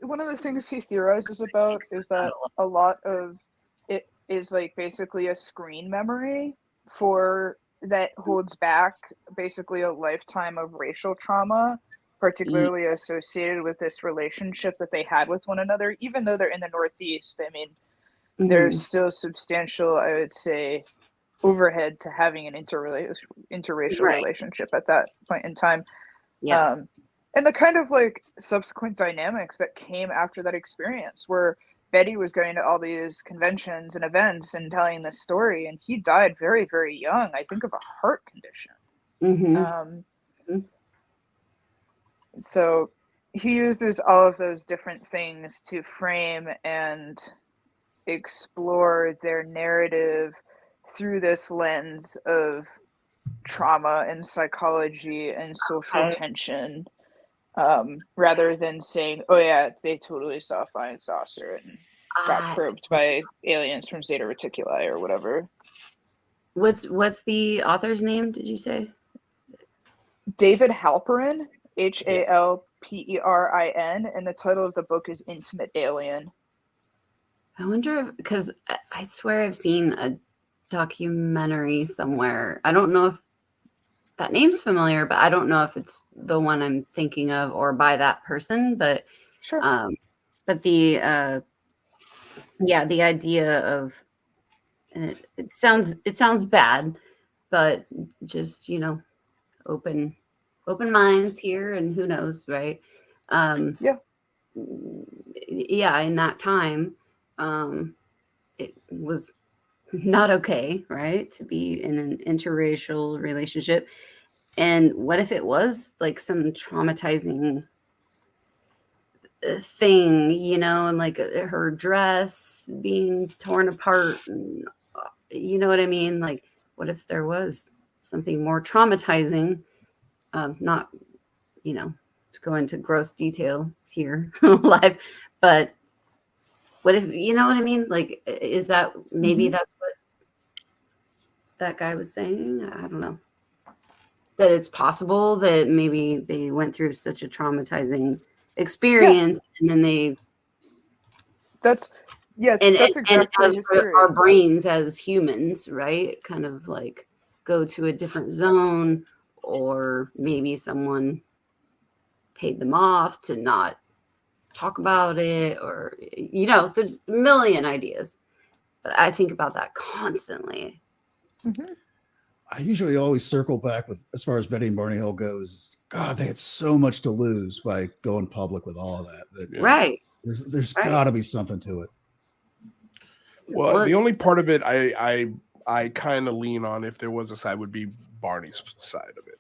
one of the things he theorizes about is that a lot of it is like basically a screen memory for that holds back basically a lifetime of racial trauma, particularly associated with this relationship that they had with one another. Even though they're in the Northeast, I mean, there's still substantial, I would say, overhead to having an interracial relationship at that point in time. Yeah. And the kind of like subsequent dynamics that came after that experience, where Betty was going to all these conventions and events and telling this story, and he died very, very young, I think of a heart condition. So he uses all of those different things to frame and explore their narrative through this lens of trauma and psychology and social tension, rather than saying, oh yeah, they totally saw a flying saucer and got probed by aliens from Zeta Reticuli or whatever. What's the author's name, did you say? David Halperin, Halperin, and the title of the book is Intimate Alien. I wonder, because I swear I've seen a documentary somewhere. I don't know if that name's familiar, but I don't know if it's the one I'm thinking of or by that person. But sure. But the idea of it sounds bad, but just open minds here, and who knows, right? In that time, it was not okay, right, to be in an interracial relationship. And what if it was like some traumatizing thing, and like her dress being torn apart, and you know what I mean? Like, what if there was something more traumatizing? Not, to go into gross detail here live, but what if, you know what I mean? Like, is that maybe that's what that guy was saying? I don't know. That it's possible that maybe they went through such a traumatizing experience, and then that's exactly his theory. Our brains as humans, right, kind of like go to a different zone, or maybe someone paid them off to not talk about it, or there's a million ideas, but I think about that constantly. I usually always circle back with, as far as Betty and Barney Hill goes, God, they had so much to lose by going public with all of that. Right. There's got to be something to it. Well, the only part of it I I kind of lean on, if there was a side, would be Barney's side of it.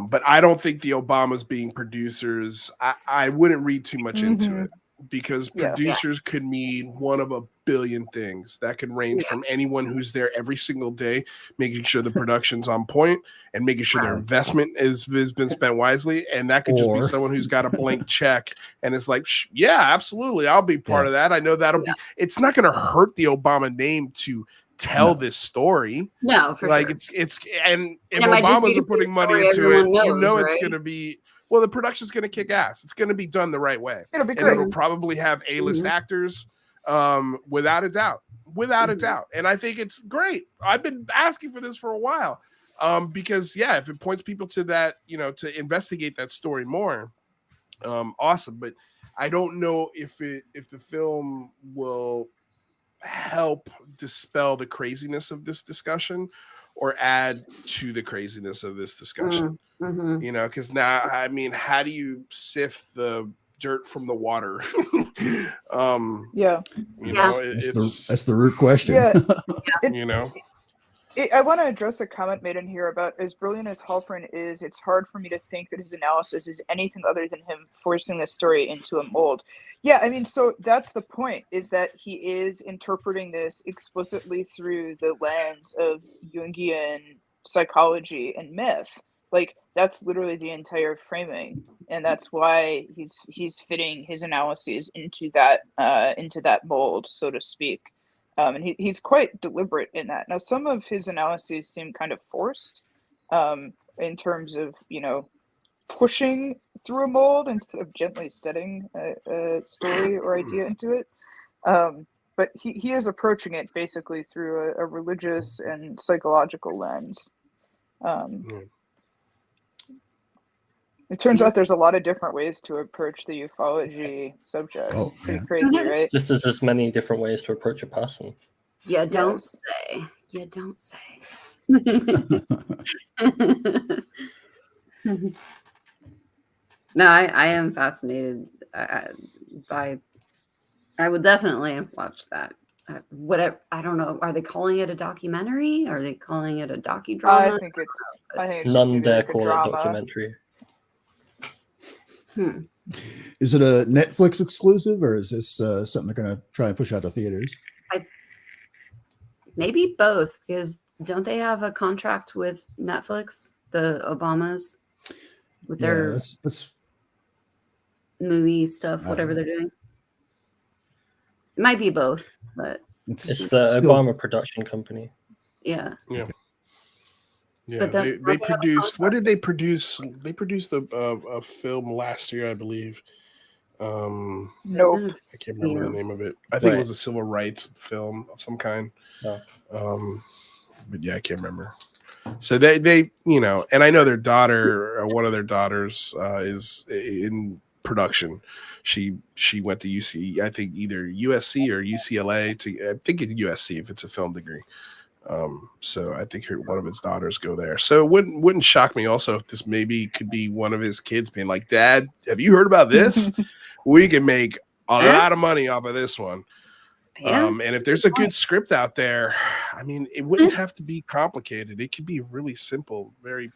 But I don't think the Obamas being producers, I wouldn't read too much into it, because producers could mean one of a billion things. That could range from anyone who's there every single day, making sure the production's on point and making sure their investment has been spent wisely. And that could just be someone who's got a blank check and is like, yeah, absolutely, I'll be part of that. I know that'll be, it's not going to hurt the Obama name to tell this story. No, for like sure. it's and if Obamas are putting money into it, knows, you know, right? it's going to be, well, the production's going to kick ass. It's going to be done the right way. It'll be and great. it'll probably have A-list actors, without a doubt, a doubt. And I think it's great. I've been asking for this for a while, because if it points people to that, you know, to investigate that story more, awesome. But I don't know if the film will help dispel the craziness of this discussion or add to the craziness of this discussion. You know, because now, I mean, how do you sift the dirt from the water? You know, that's the root question. You know, I want to address a comment made in here about, as brilliant as Halpern is, it's hard for me to think that his analysis is anything other than him forcing the story into a mold. Yeah, I mean, so that's the point, is that he is interpreting this explicitly through the lens of Jungian psychology and myth. Like, that's literally the entire framing, and that's why he's fitting his analyses into that mold, so to speak. And he's quite deliberate in that. Now, some of his analyses seem kind of forced, in terms of, you know, pushing through a mold instead of gently setting a story or idea into it. But he is approaching it basically through a religious and psychological lens. It turns out there's a lot of different ways to approach the ufology subject. Pretty crazy, right? Just as there's many different ways to approach a person. Yeah, don't say. Yeah, don't say. No, I am fascinated by. I would definitely watch that. Whatever, I don't know. Are they calling it a documentary? Are they calling it a docudrama? I think it's None dare like a call it drama. documentary. Is it a Netflix exclusive, or is this something they're going to try and push out to theaters? Maybe both, because don't they have a contract with Netflix, the Obamas, with their that's movie stuff, whatever they're doing? It might be both, but it's the Obama production company. Yeah. Yeah, they produced. What did they produce? They produced a film last year, I believe. No, I can't remember the name of it. I think it was a civil rights film of some kind. But yeah, I can't remember. So they you know, and I know their daughter, or one of their daughters, is in production. She went to UC, I think either USC or UCLA I think it's USC if it's a film degree. So I think one of his daughters go there. So it wouldn't shock me also if this maybe could be one of his kids being like, "Dad, have you heard about this? We can make a lot of money off of this one." And if there's a good script out there, I mean, it wouldn't have to be complicated. It could be really simple, very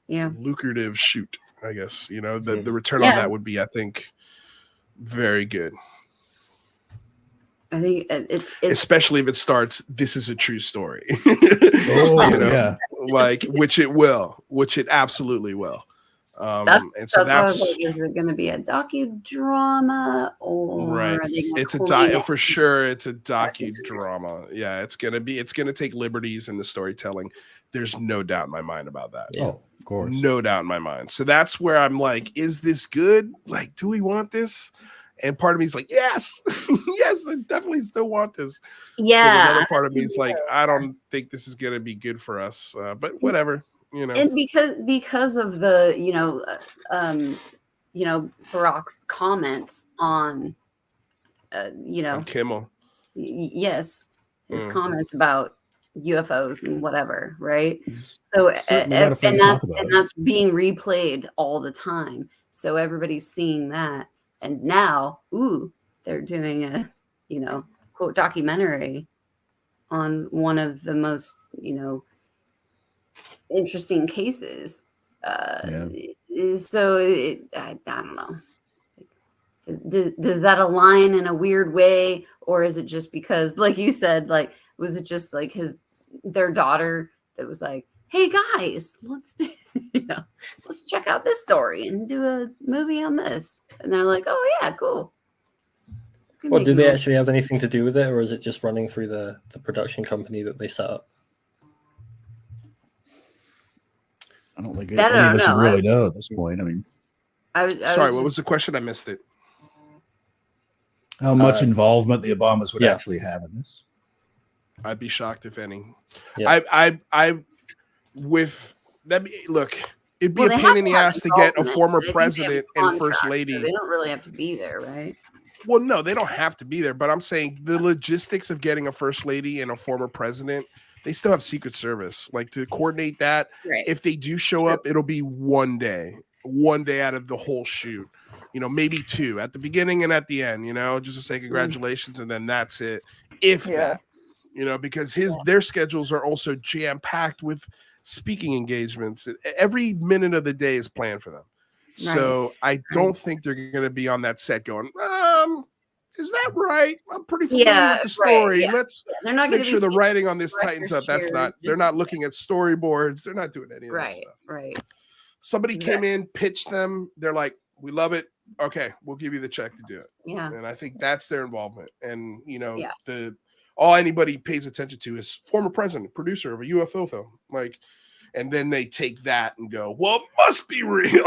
lucrative shoot, I guess. You know, the return on that would be, I think, very good. I think it's especially if it starts, "This is a true story." You know, like, which it absolutely will. That's why I was like, is it going to be a docudrama or are they gonna for sure. It's a docudrama. Yeah, it's gonna take liberties in the storytelling. There's no doubt in my mind about that. Oh, of course, no doubt in my mind. So that's where I'm like, is this good? Like, do we want this? And part of me is like, yes, yes, I definitely still want this. Yeah. But another part of me is like, I don't think this is gonna be good for us. But whatever. You know, and because of the Barack's comments on on Kimmel, his comments about UFOs and whatever, right? So and that's being replayed all the time, so everybody's seeing that, and now they're doing a quote documentary on one of the most, interesting cases. So I don't know. Does that align in a weird way, or is it just because, like you said, like was it just like their daughter that was like, "Hey guys, let's let's check out this story and do a movie on this," and they're like, "Oh yeah, cool." Well, do they actually have anything to do with it, or is it just running through the production company that they set up? I don't think any of us really know at this point. I mean, sorry, what was the question? I missed it. How much involvement the Obamas would actually have in this? I'd be shocked if any. Yeah. Look, it'd be a pain in the ass to get a former president and first lady. So they don't really have to be there, right? Well, no, they don't have to be there, but I'm saying the logistics of getting a first lady and a former president, they still have Secret Service. Like to coordinate that, if they do show up, it'll be one day out of the whole shoot. Maybe 2 at the beginning and at the end, just to say congratulations, and then that's it. If that, because their schedules are also jam-packed with speaking engagements. Every minute of the day is planned for them. So I don't think they're going to be on that set going, is that right? I'm pretty familiar with the story. Yeah. Let's they're not make sure the writing on this tightens up. That's not. They're not looking at storyboards. They're not doing any of that stuff. Right. Somebody came in, pitched them. They're like, we love it. Okay, we'll give you the check to do it. Yeah. And I think that's their involvement. And all anybody pays attention to is former president, producer of a UFO film. Like, and then they take that and go, well, it must be real,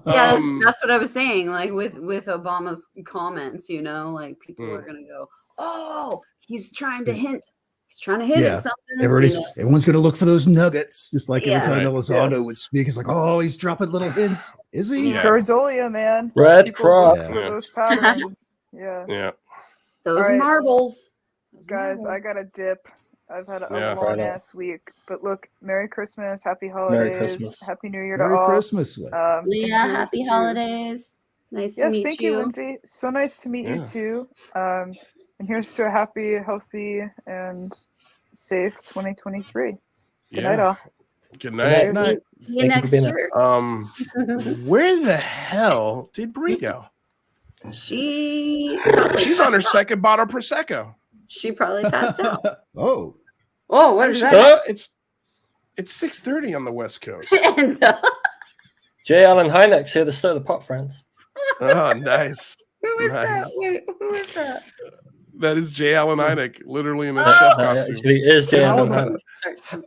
that's what I was saying. Like with Obama's comments, like people are gonna go, oh, he's trying to hint. He's trying to hint at something. Everyone's going to look for those nuggets, just like every time Elizondo would speak. It's like, oh, he's dropping little hints. Is he? Pareidolia, man. Red crop. For those patterns. Yeah. Those marbles. Guys, I got a dip. I've had a long ass week. But look, Merry Christmas, Happy Holidays, Happy New Year to all. Merry Christmas. Leah, Happy Holidays. Nice to meet you. Yes, thank you, Lindsay. So nice to meet you too. And here's to a happy, healthy, and safe 2023. Good night, all. Good night. See you next year. Where the hell did Brie go? She's on her second bottle of Prosecco. She probably passed out. Oh, what is that? It's 6:30 on the West Coast. J. Allen Hynek's here to stir the pot, friends. Oh, nice. Who is that? Wait, who is that? That is J. Allen Hynek, literally in a chef costume. Actually, is J. Allen Hynek.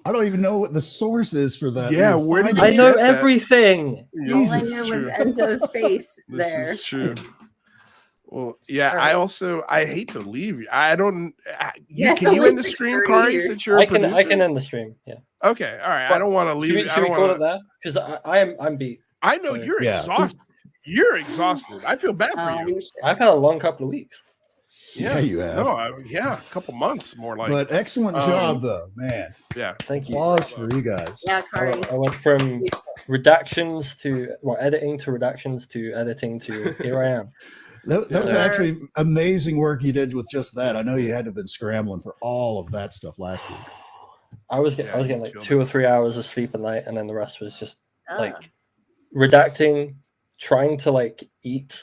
I don't even know what the source is for that. Yeah, where did you I know get that? everything. All I knew was Enzo's face there. This is true. Well, yeah, right. I hate to leave you. I don't. Can you end the stream, Kari? Since you're I can end the stream. Yeah. Okay. All right. But I don't want to leave. Should we call it that? Because I'm beat. I know you're exhausted. You're exhausted. I feel bad for you. I've had a long couple of weeks. Yeah, you have. No, a couple months more like. But excellent job, though, man. Yeah, thank you. Applause for you guys. Yeah, Kari. I went from redactions to editing to redactions to editing to here I am. That was actually amazing work you did with just that. I know you had to have been scrambling for all of that stuff last week. I was getting like 2 or 3 hours of sleep a night, and then the rest was just like redacting, trying to like eat,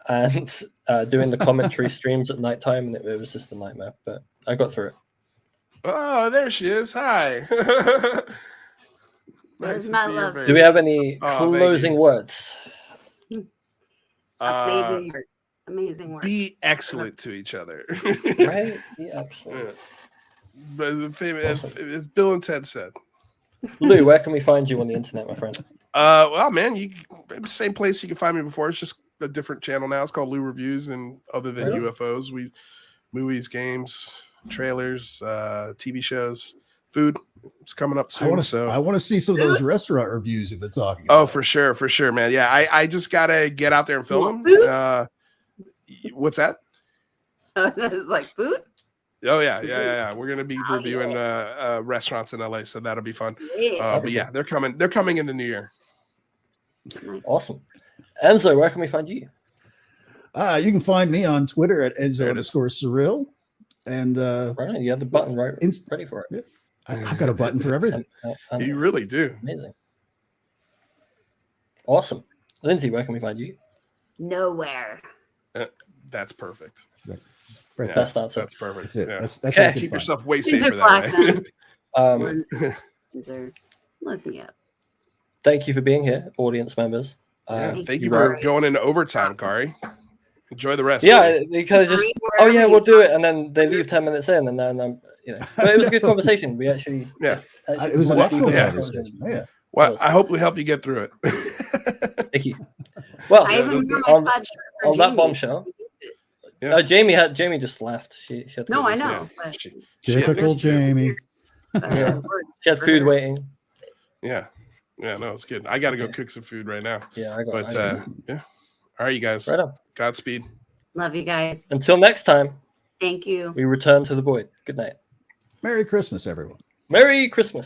and doing the commentary streams at nighttime, and it was just a nightmare. But I got through it. Oh, there she is. Hi. Nice my love. Do we have any closing words? Amazing work. Be excellent to each other. Right? Be excellent. But as Bill and Ted said. Lou, where can we find you on the internet, my friend? Well, man, same place you can find me before. It's just a different channel now. It's called Lou Reviews, and other than UFOs, movies, games, trailers, TV shows, food. It's coming up soon. I want to see some of those restaurant reviews you've been talking about. Oh, for sure, man. Yeah, I just gotta get out there and film them. What's that? It's like food. Oh yeah. We're gonna be reviewing restaurants in LA, so that'll be fun. But yeah, they're coming in the new year. Awesome. Enzo, where can we find you? You can find me on Twitter at Enzo_Surreal. And right, you had the button right ready for it. Yeah. I've got a button for everything. You really do. Amazing. Awesome. Lindsay, where can we find you? Nowhere. That's perfect. Right. Best answer. That's perfect. That's it. Yeah. That's Okay. what I Keep can yourself find. way These safer are that way. These are looking up. Thank you for being here, audience members. Thank you for going into overtime, Kari. Enjoy the rest. Yeah, buddy. they kind of just, oh yeah, we'll do it, and then they leave 10 minutes in, and then but it was a good conversation. We actually, it was an excellent conversation. Yeah. Well, I hope we helped you get through it. Thank you. Well, I even wore my plaid shirt for on that Jamie. bombshell, Jamie just left. She had to No, go I do know. something. But Typical Jamie. Yeah. She had food waiting. Yeah, no, it's good. I got to go cook some food right now. Yeah, But yeah. All right, you guys. Right on. Godspeed. Love you guys. Until next time, Thank you. we return to the void. Good night. Merry Christmas, everyone. Merry Christmas.